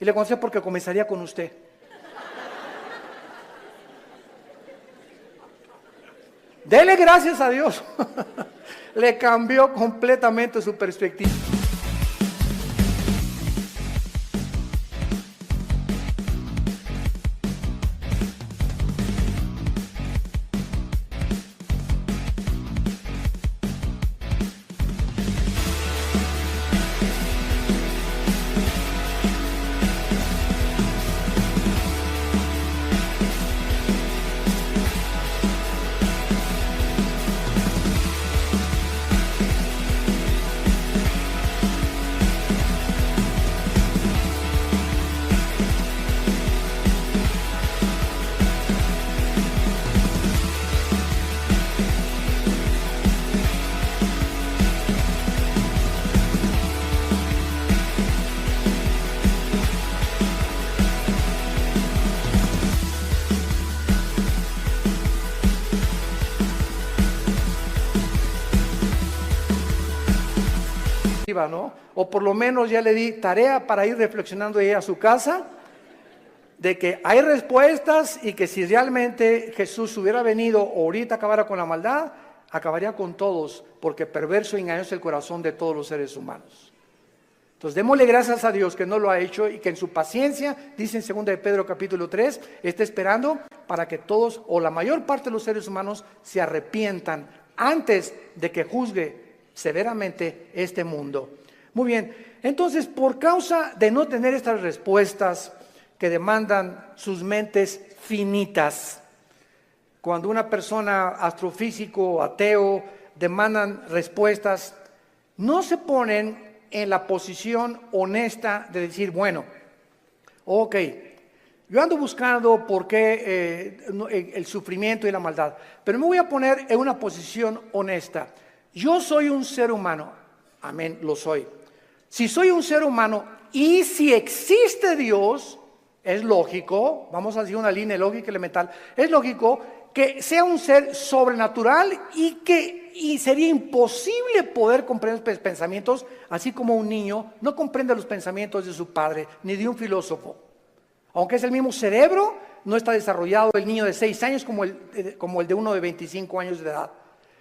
S1: Y le contesté: porque comenzaría con usted. Dele gracias a Dios. Le cambió completamente su perspectiva. ¿no? O por lo menos ya le di tarea para ir reflexionando ella a su casa, de que hay respuestas y que si realmente Jesús hubiera venido o ahorita acabara con la maldad, acabaría con todos, porque perverso y engañoso es el corazón de todos los seres humanos. Entonces démosle gracias a Dios que no lo ha hecho y que en su paciencia, dice en 2 de Pedro capítulo 3, está esperando para que todos o la mayor parte de los seres humanos se arrepientan antes de que juzgue severamente este mundo. Muy bien, entonces por causa de no tener estas respuestas que demandan sus mentes finitas, cuando una persona astrofísico o ateo demandan respuestas, no se ponen en la posición honesta de decir, bueno, ok, yo ando buscando por qué el sufrimiento y la maldad, pero me voy a poner en una posición honesta. Yo soy un ser humano. Amén, lo soy. Si soy un ser humano y si existe Dios, es lógico, vamos a decir una línea lógica elemental, es lógico que sea un ser sobrenatural y sería imposible poder comprender los pensamientos, así como un niño no comprende los pensamientos de su padre ni de un filósofo. Aunque es el mismo cerebro, no está desarrollado el niño de 6 años como el de uno de 25 años de edad.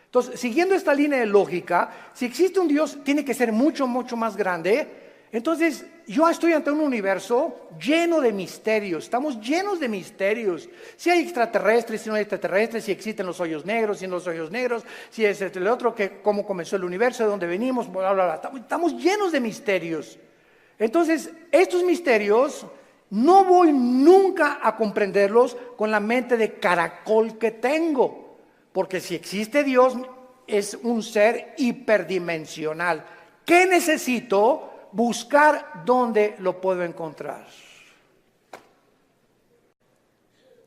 S1: Entonces, siguiendo esta línea de lógica, si existe un Dios, tiene que ser mucho, mucho más grande. Entonces, yo estoy ante un universo lleno de misterios. Estamos llenos de misterios. Si hay extraterrestres, si no hay extraterrestres, si existen los hoyos negros, si no los hoyos negros, si es el otro, cómo comenzó el universo, de dónde venimos, bla, bla, bla. Estamos llenos de misterios. Entonces, estos misterios no voy nunca a comprenderlos con la mente de caracol que tengo. Porque si existe Dios, es un ser hiperdimensional. ¿Qué necesito? Buscar dónde lo puedo encontrar.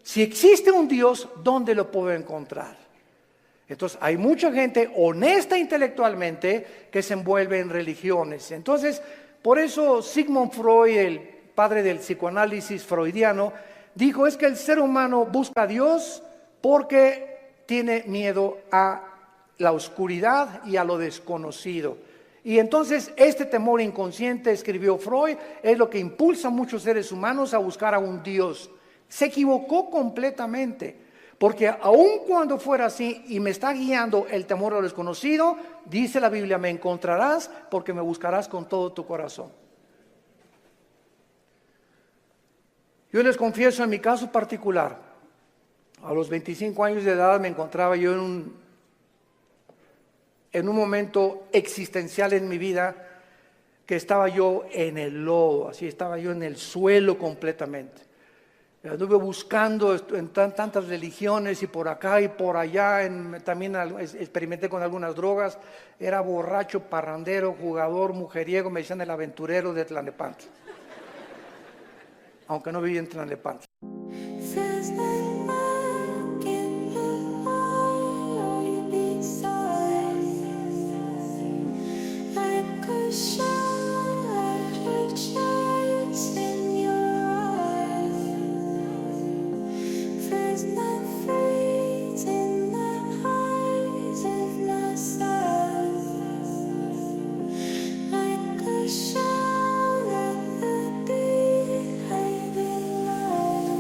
S1: Si existe un Dios, ¿dónde lo puedo encontrar? Entonces, hay mucha gente honesta intelectualmente que se envuelve en religiones. Entonces, por eso Sigmund Freud, el padre del psicoanálisis freudiano, dijo, es que el ser humano busca a Dios porque tiene miedo a la oscuridad y a lo desconocido. Y entonces este temor inconsciente, escribió Freud, es lo que impulsa a muchos seres humanos a buscar a un Dios. Se equivocó completamente, porque aun cuando fuera así y me está guiando el temor a lo desconocido, dice la Biblia, me encontrarás porque me buscarás con todo tu corazón. Yo les confieso, en mi caso particular, a los 25 años de edad me encontraba yo en un momento existencial en mi vida, que estaba yo en el lodo, así estaba yo en el suelo completamente. Anduve buscando en tantas religiones y por acá y por allá, también experimenté con algunas drogas, era borracho, parrandero, jugador, mujeriego, me decían el aventurero de Tlalnepantla, aunque no vivía en Tlalnepantla.
S2: There's no luck in the world beside, like a shower of chance in your eyes. There's no fate in the eyes of the sun, like a shower of behind the light.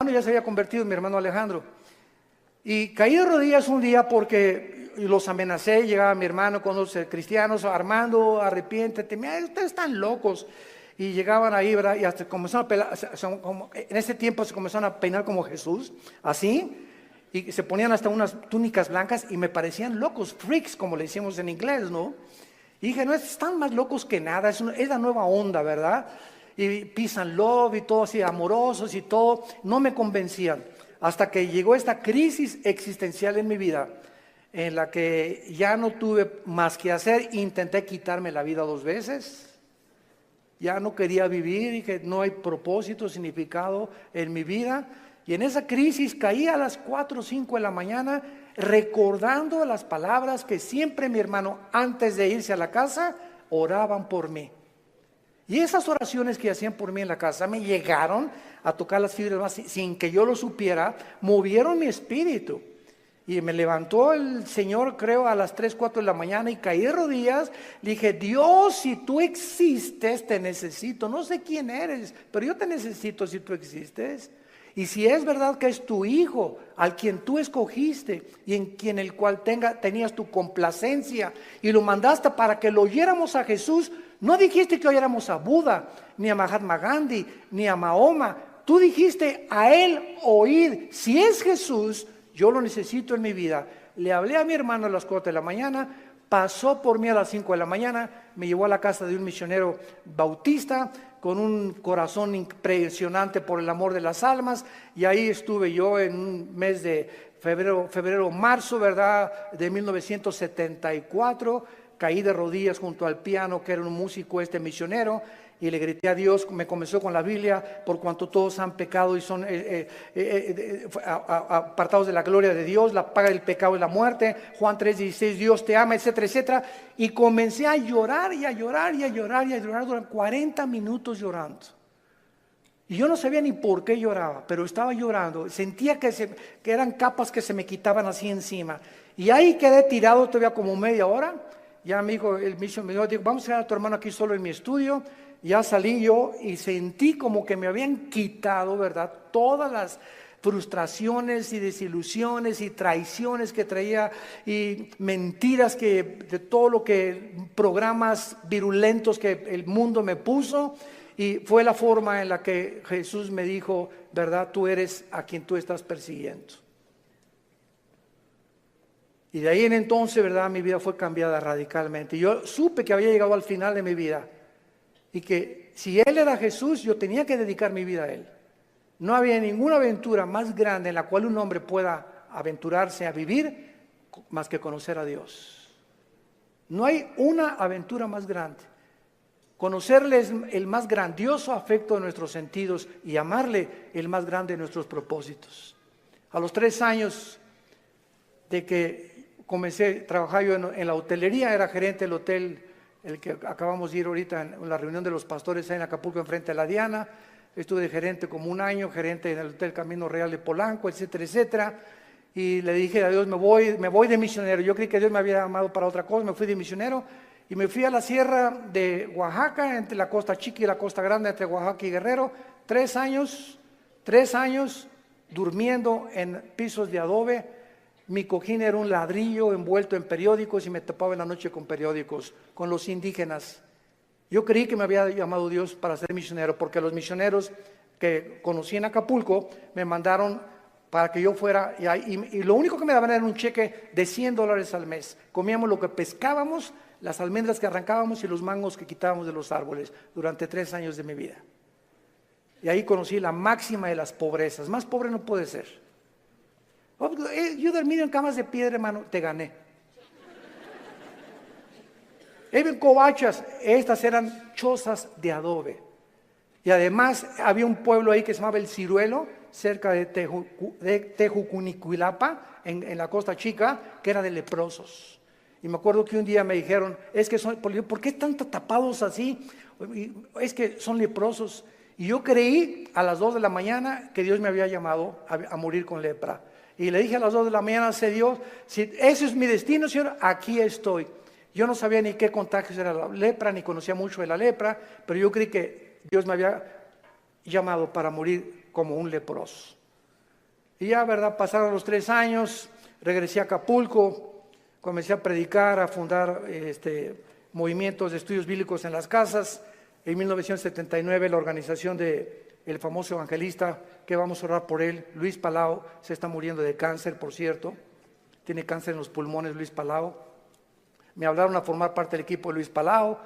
S1: hermano ya se había convertido, mi hermano Alejandro. Y caí de rodillas un día porque los amenacé, llegaba mi hermano con los cristianos, Armando, arrepiéntete, mira, ustedes están locos. Y llegaban ahí, ¿verdad? Y hasta comenzaron a pelar, en ese tiempo se comenzaron a peinar como Jesús, así, y se ponían hasta unas túnicas blancas y me parecían locos, freaks, como le decimos en inglés, ¿no? Y dije, no, están más locos que nada, es la nueva onda, ¿verdad? Y peace and love y todo así, amorosos y todo, no me convencían. Hasta que llegó esta crisis existencial en mi vida, en la que ya no tuve más que hacer, intenté quitarme la vida 2 veces. Ya no quería vivir, dije, no hay propósito, significado en mi vida. Y en esa crisis caí a las 4 o 5 de la mañana recordando las palabras que siempre mi hermano, antes de irse a la casa, oraban por mí. Y esas oraciones que hacían por mí en la casa me llegaron a tocar las fibras más sin que yo lo supiera, movieron mi espíritu. Y me levantó el Señor, creo, a las 3, 4 de la mañana y caí de rodillas. Le dije, Dios, si tú existes, te necesito. No sé quién eres, pero yo te necesito si tú existes. Y si es verdad que es tu Hijo, al quien tú escogiste y en quien el cual tenías tu complacencia y lo mandaste para que lo oyéramos a Jesús, no dijiste que oyéramos a Buda, ni a Mahatma Gandhi, ni a Mahoma. Tú dijiste a Él oír. Si es Jesús, yo lo necesito en mi vida. Le hablé a mi hermano a las 4 de la mañana, pasó por mí a las 5 de la mañana, me llevó a la casa de un misionero bautista con un corazón impresionante por el amor de las almas, y ahí estuve yo en un mes de febrero, marzo, ¿verdad?, de 1974, caí de rodillas junto al piano, que era un músico misionero, y le grité a Dios, me comenzó con la Biblia, por cuanto todos han pecado y son apartados de la gloria de Dios, la paga del pecado es la muerte, Juan 3:16, Dios te ama, etcétera, etcétera. Y comencé a llorar y a llorar y a llorar y a llorar durante 40 minutos llorando. Y yo no sabía ni por qué lloraba, pero estaba llorando, sentía que eran capas que se me quitaban así encima. Y ahí quedé tirado todavía como media hora. Ya me dijo, el misionero me dijo, vamos a dejar a tu hermano aquí solo en mi estudio. Ya salí yo y sentí como que me habían quitado, ¿verdad?, todas las frustraciones y desilusiones y traiciones que traía y mentiras de todo lo que, programas virulentos que el mundo me puso. Y fue la forma en la que Jesús me dijo, ¿verdad?, tú eres a quien tú estás persiguiendo. Y de ahí en entonces, ¿verdad?, mi vida fue cambiada radicalmente. Yo supe que había llegado al final de mi vida. Y que si Él era Jesús, yo tenía que dedicar mi vida a Él. No había ninguna aventura más grande en la cual un hombre pueda aventurarse a vivir más que conocer a Dios. No hay una aventura más grande. Conocerle es el más grandioso afecto de nuestros sentidos y amarle el más grande de nuestros propósitos. A los 3 años de que comencé a trabajar yo en la hotelería, era gerente del hotel el que acabamos de ir ahorita en la reunión de los pastores ahí en Acapulco, enfrente de la Diana. Estuve de gerente como 1 año, gerente en el Hotel Camino Real de Polanco, etcétera, etcétera. Y le dije a Dios, me voy de misionero. Yo creí que Dios me había llamado para otra cosa, me fui de misionero y me fui a la sierra de Oaxaca, entre la costa chica y la costa grande, entre Oaxaca y Guerrero. 3 años durmiendo en pisos de adobe. Mi cojín era un ladrillo envuelto en periódicos y me tapaba en la noche con periódicos, con los indígenas. Yo creí que me había llamado Dios para ser misionero, porque los misioneros que conocí en Acapulco me mandaron para que yo fuera, y lo único que me daban era un cheque de $100 al mes. Comíamos lo que pescábamos, las almendras que arrancábamos y los mangos que quitábamos de los árboles durante 3 años de mi vida. Y ahí conocí la máxima de las pobrezas. Más pobre no puede ser. Yo dormido en camas de piedra, hermano, te gané. En covachas, estas eran chozas de adobe. Y además había un pueblo ahí que se llamaba El Ciruelo, cerca de Tejucunicuilapa, en la Costa Chica, que era de leprosos. Y me acuerdo que un día me dijeron, ¿por qué están tapados así? Es que son leprosos. Y yo creí a las 2 de la mañana que Dios me había llamado a morir con lepra. Y le dije a las 2 de la mañana a Dios, si ese es mi destino, Señor, aquí estoy. Yo no sabía ni qué contagios era la lepra, ni conocía mucho de la lepra, pero yo creí que Dios me había llamado para morir como un leproso. Y ya, ¿verdad? Pasaron los 3 años, regresé a Acapulco, comencé a predicar, a fundar movimientos de estudios bíblicos en las casas. En 1979 la organización del famoso evangelista, que vamos a orar por él, Luis Palau, se está muriendo de cáncer, por cierto. Tiene cáncer en los pulmones, Luis Palau. Me hablaron a formar parte del equipo de Luis Palau.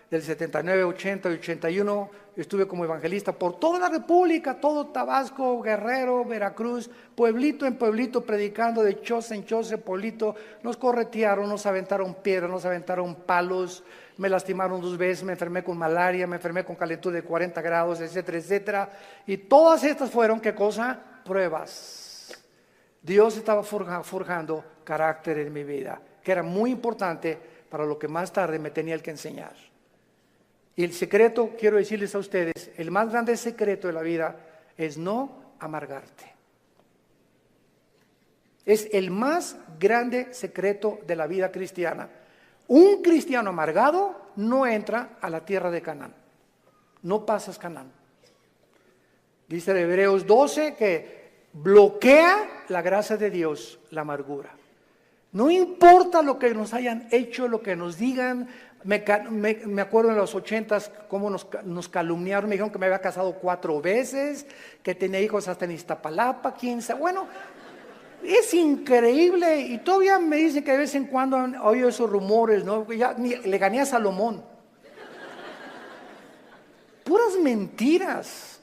S1: Del 79, 80 y 81 estuve como evangelista por toda la República, todo Tabasco, Guerrero, Veracruz, pueblito en pueblito, predicando de choza en choza, pueblito. Nos corretearon, nos aventaron piedras, nos aventaron palos, me lastimaron 2 veces, me enfermé con malaria, me enfermé con calentura de 40 grados, etcétera, etcétera. Y todas estas fueron, ¿qué cosa? Pruebas. Dios estaba forjando carácter en mi vida, que era muy importante para lo que más tarde me tenía que enseñar. Y el secreto, quiero decirles a ustedes, el más grande secreto de la vida es no amargarte. Es el más grande secreto de la vida cristiana. Un cristiano amargado no entra a la tierra de Canaán. No pasas Canaán. Dice Hebreos 12 que bloquea la gracia de Dios, la amargura. No importa lo que nos hayan hecho, lo que nos digan. Me acuerdo en los 80s cómo nos calumniaron, me dijeron que me había casado 4 veces, que tenía hijos hasta en Iztapalapa, 15. Bueno, es increíble, y todavía me dicen que de vez en cuando han oído esos rumores, ¿no? Ya le gané a Salomón. Puras mentiras.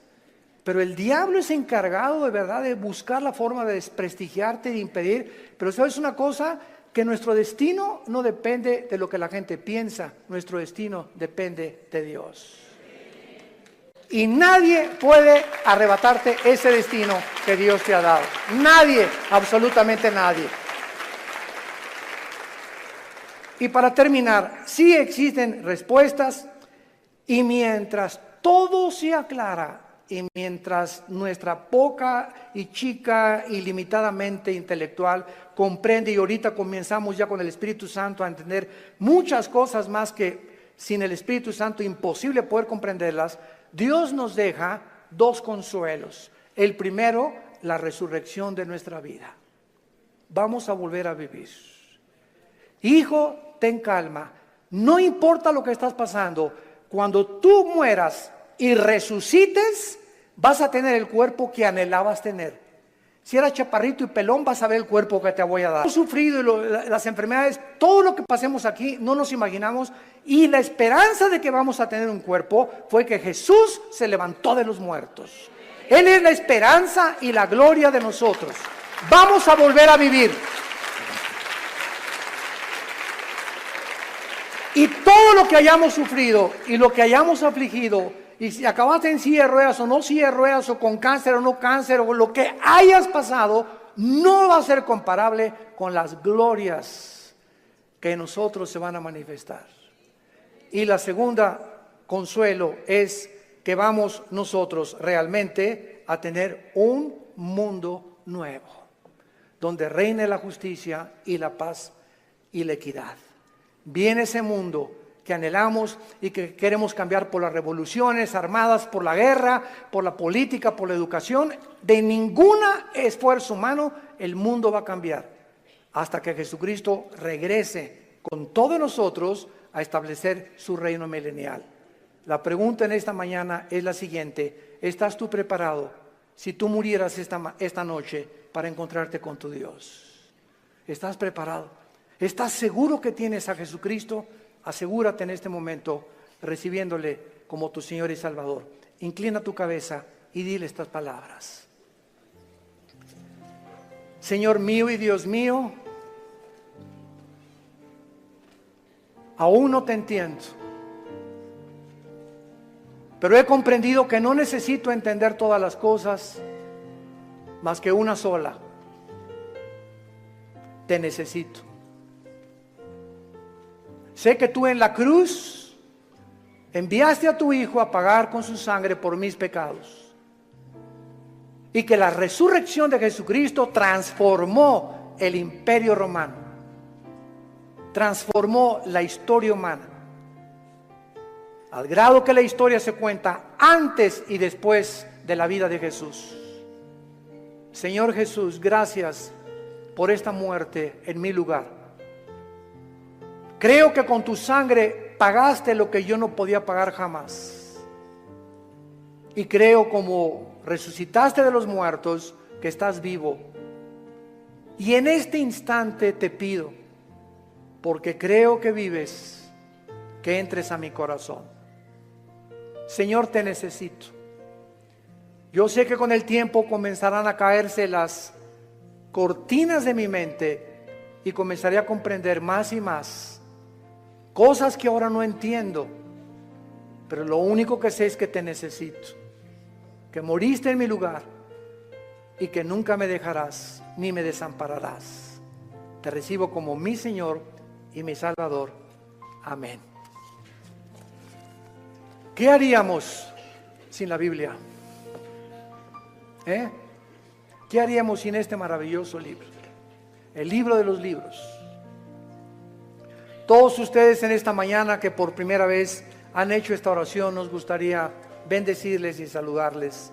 S1: Pero el diablo es encargado de verdad de buscar la forma de desprestigiarte, de impedir. Pero ¿sabes una cosa? Que nuestro destino no depende de lo que la gente piensa, nuestro destino depende de Dios. Y nadie puede arrebatarte ese destino que Dios te ha dado. Nadie, absolutamente nadie. Y para terminar, sí existen respuestas, y mientras todo se aclara, y mientras nuestra poca y chica y limitadamente intelectual comprende, y ahorita comenzamos ya con el Espíritu Santo a entender muchas cosas más que sin el Espíritu Santo imposible poder comprenderlas, Dios nos deja 2 consuelos. El primero, la resurrección de nuestra vida. Vamos a volver a vivir. Hijo, ten calma. No importa lo que estás pasando, cuando tú mueras y resucites, vas a tener el cuerpo que anhelabas tener. Si eras chaparrito y pelón, vas a ver el cuerpo que te voy a dar. Hemos sufrido las enfermedades, todo lo que pasemos aquí, no nos imaginamos. Y la esperanza de que vamos a tener un cuerpo fue que Jesús se levantó de los muertos. Él es la esperanza y la gloria de nosotros. Vamos a volver a vivir. Y todo lo que hayamos sufrido y lo que hayamos afligido, y si acabaste en silla de ruedas o no silla de ruedas, o con cáncer o no cáncer, o lo que hayas pasado, no va a ser comparable con las glorias que en nosotros se van a manifestar. Y la segunda consuelo es que vamos nosotros realmente a tener un mundo nuevo, donde reine la justicia y la paz y la equidad. Viene ese mundo que anhelamos y que queremos cambiar por las revoluciones armadas, por la guerra, por la política, por la educación. De ningún esfuerzo humano el mundo va a cambiar hasta que Jesucristo regrese con todos nosotros a establecer su reino milenial. La pregunta en esta mañana es la siguiente: ¿estás tú preparado si tú murieras esta noche para encontrarte con tu Dios? ¿Estás preparado? ¿Estás seguro que tienes a Jesucristo? Asegúrate en este momento recibiéndole como tu Señor y Salvador. Inclina tu cabeza y dile estas palabras. Señor mío y Dios mío, aún no te entiendo, pero he comprendido que no necesito entender todas las cosas, más que una sola: te necesito. Sé que tú en la cruz enviaste a tu Hijo a pagar con su sangre por mis pecados, y que la resurrección de Jesucristo transformó el imperio romano, transformó la historia humana, al grado que la historia se cuenta antes y después de la vida de Jesús. Señor Jesús, gracias por esta muerte en mi lugar. Creo que con tu sangre pagaste lo que yo no podía pagar jamás. Y creo, como resucitaste de los muertos, que estás vivo. Y en este instante te pido, porque creo que vives, que entres a mi corazón. Señor, te necesito. Yo sé que con el tiempo comenzarán a caerse las cortinas de mi mente y comenzaré a comprender más y más cosas que ahora no entiendo, pero lo único que sé es que te necesito, que moriste en mi lugar y que nunca me dejarás ni me desampararás. Te recibo como mi Señor y mi Salvador. Amén. ¿Qué haríamos sin la Biblia? ¿Qué haríamos sin este maravilloso libro? El libro de los libros. Todos ustedes en esta mañana que por primera vez han hecho esta oración, nos gustaría bendecirles y saludarles.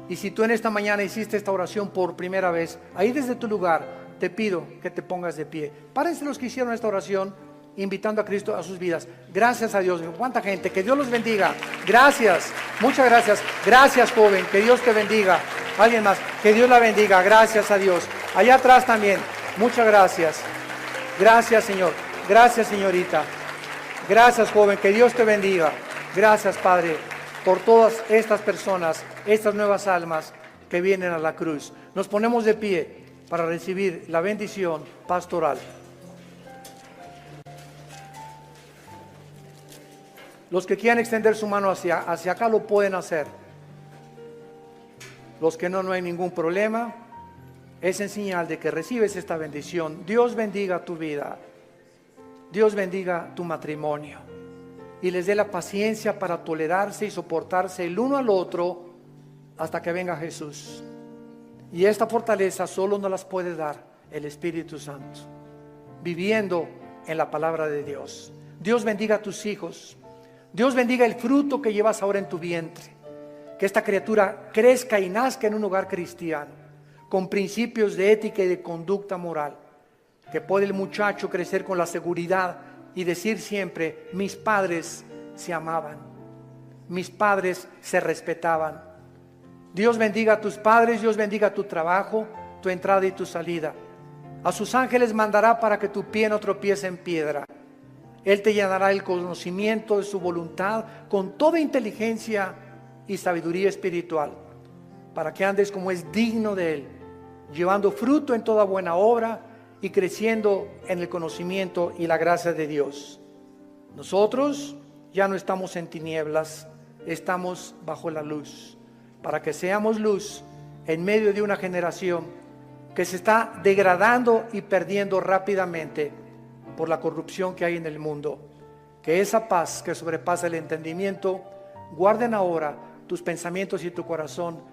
S1: Y si tú en esta mañana hiciste esta oración por primera vez, ahí desde tu lugar te pido que te pongas de pie. Párense los que hicieron esta oración invitando a Cristo a sus vidas. Gracias a Dios. ¿Cuánta gente? Que Dios los bendiga. Gracias. Muchas gracias. Gracias, joven. Que Dios te bendiga. Alguien más. Que Dios la bendiga. Gracias a Dios. Allá atrás también. Muchas gracias. Gracias, Señor. Gracias, señorita. Gracias, joven. Que Dios te bendiga. Gracias, Padre, por todas estas personas, estas nuevas almas que vienen a la cruz. Nos ponemos de pie para recibir la bendición pastoral. Los que quieran extender su mano hacia acá lo pueden hacer. Los que no, no hay ningún problema. Es en señal de que recibes esta bendición. Dios bendiga tu vida. Dios bendiga tu matrimonio. Y les dé la paciencia para tolerarse y soportarse el uno al otro hasta que venga Jesús. Y esta fortaleza solo nos las puede dar el Espíritu Santo, viviendo en la palabra de Dios. Dios bendiga a tus hijos. Dios bendiga el fruto que llevas ahora en tu vientre. Que esta criatura crezca y nazca en un hogar cristiano, con principios de ética y de conducta moral. Que pueda el muchacho crecer con la seguridad y decir siempre: mis padres se amaban, mis padres se respetaban. Dios bendiga a tus padres, Dios bendiga tu trabajo, tu entrada y tu salida. A sus ángeles mandará para que tu pie no tropiece en piedra. Él te llenará el conocimiento de su voluntad con toda inteligencia y sabiduría espiritual, para que andes como es digno de Él, llevando fruto en toda buena obra y creciendo en el conocimiento y la gracia de Dios. Nosotros ya no estamos en tinieblas, estamos bajo la luz, para que seamos luz en medio de una generación que se está degradando y perdiendo rápidamente por la corrupción que hay en el mundo. Que esa paz que sobrepasa el entendimiento, guarden ahora tus pensamientos y tu corazón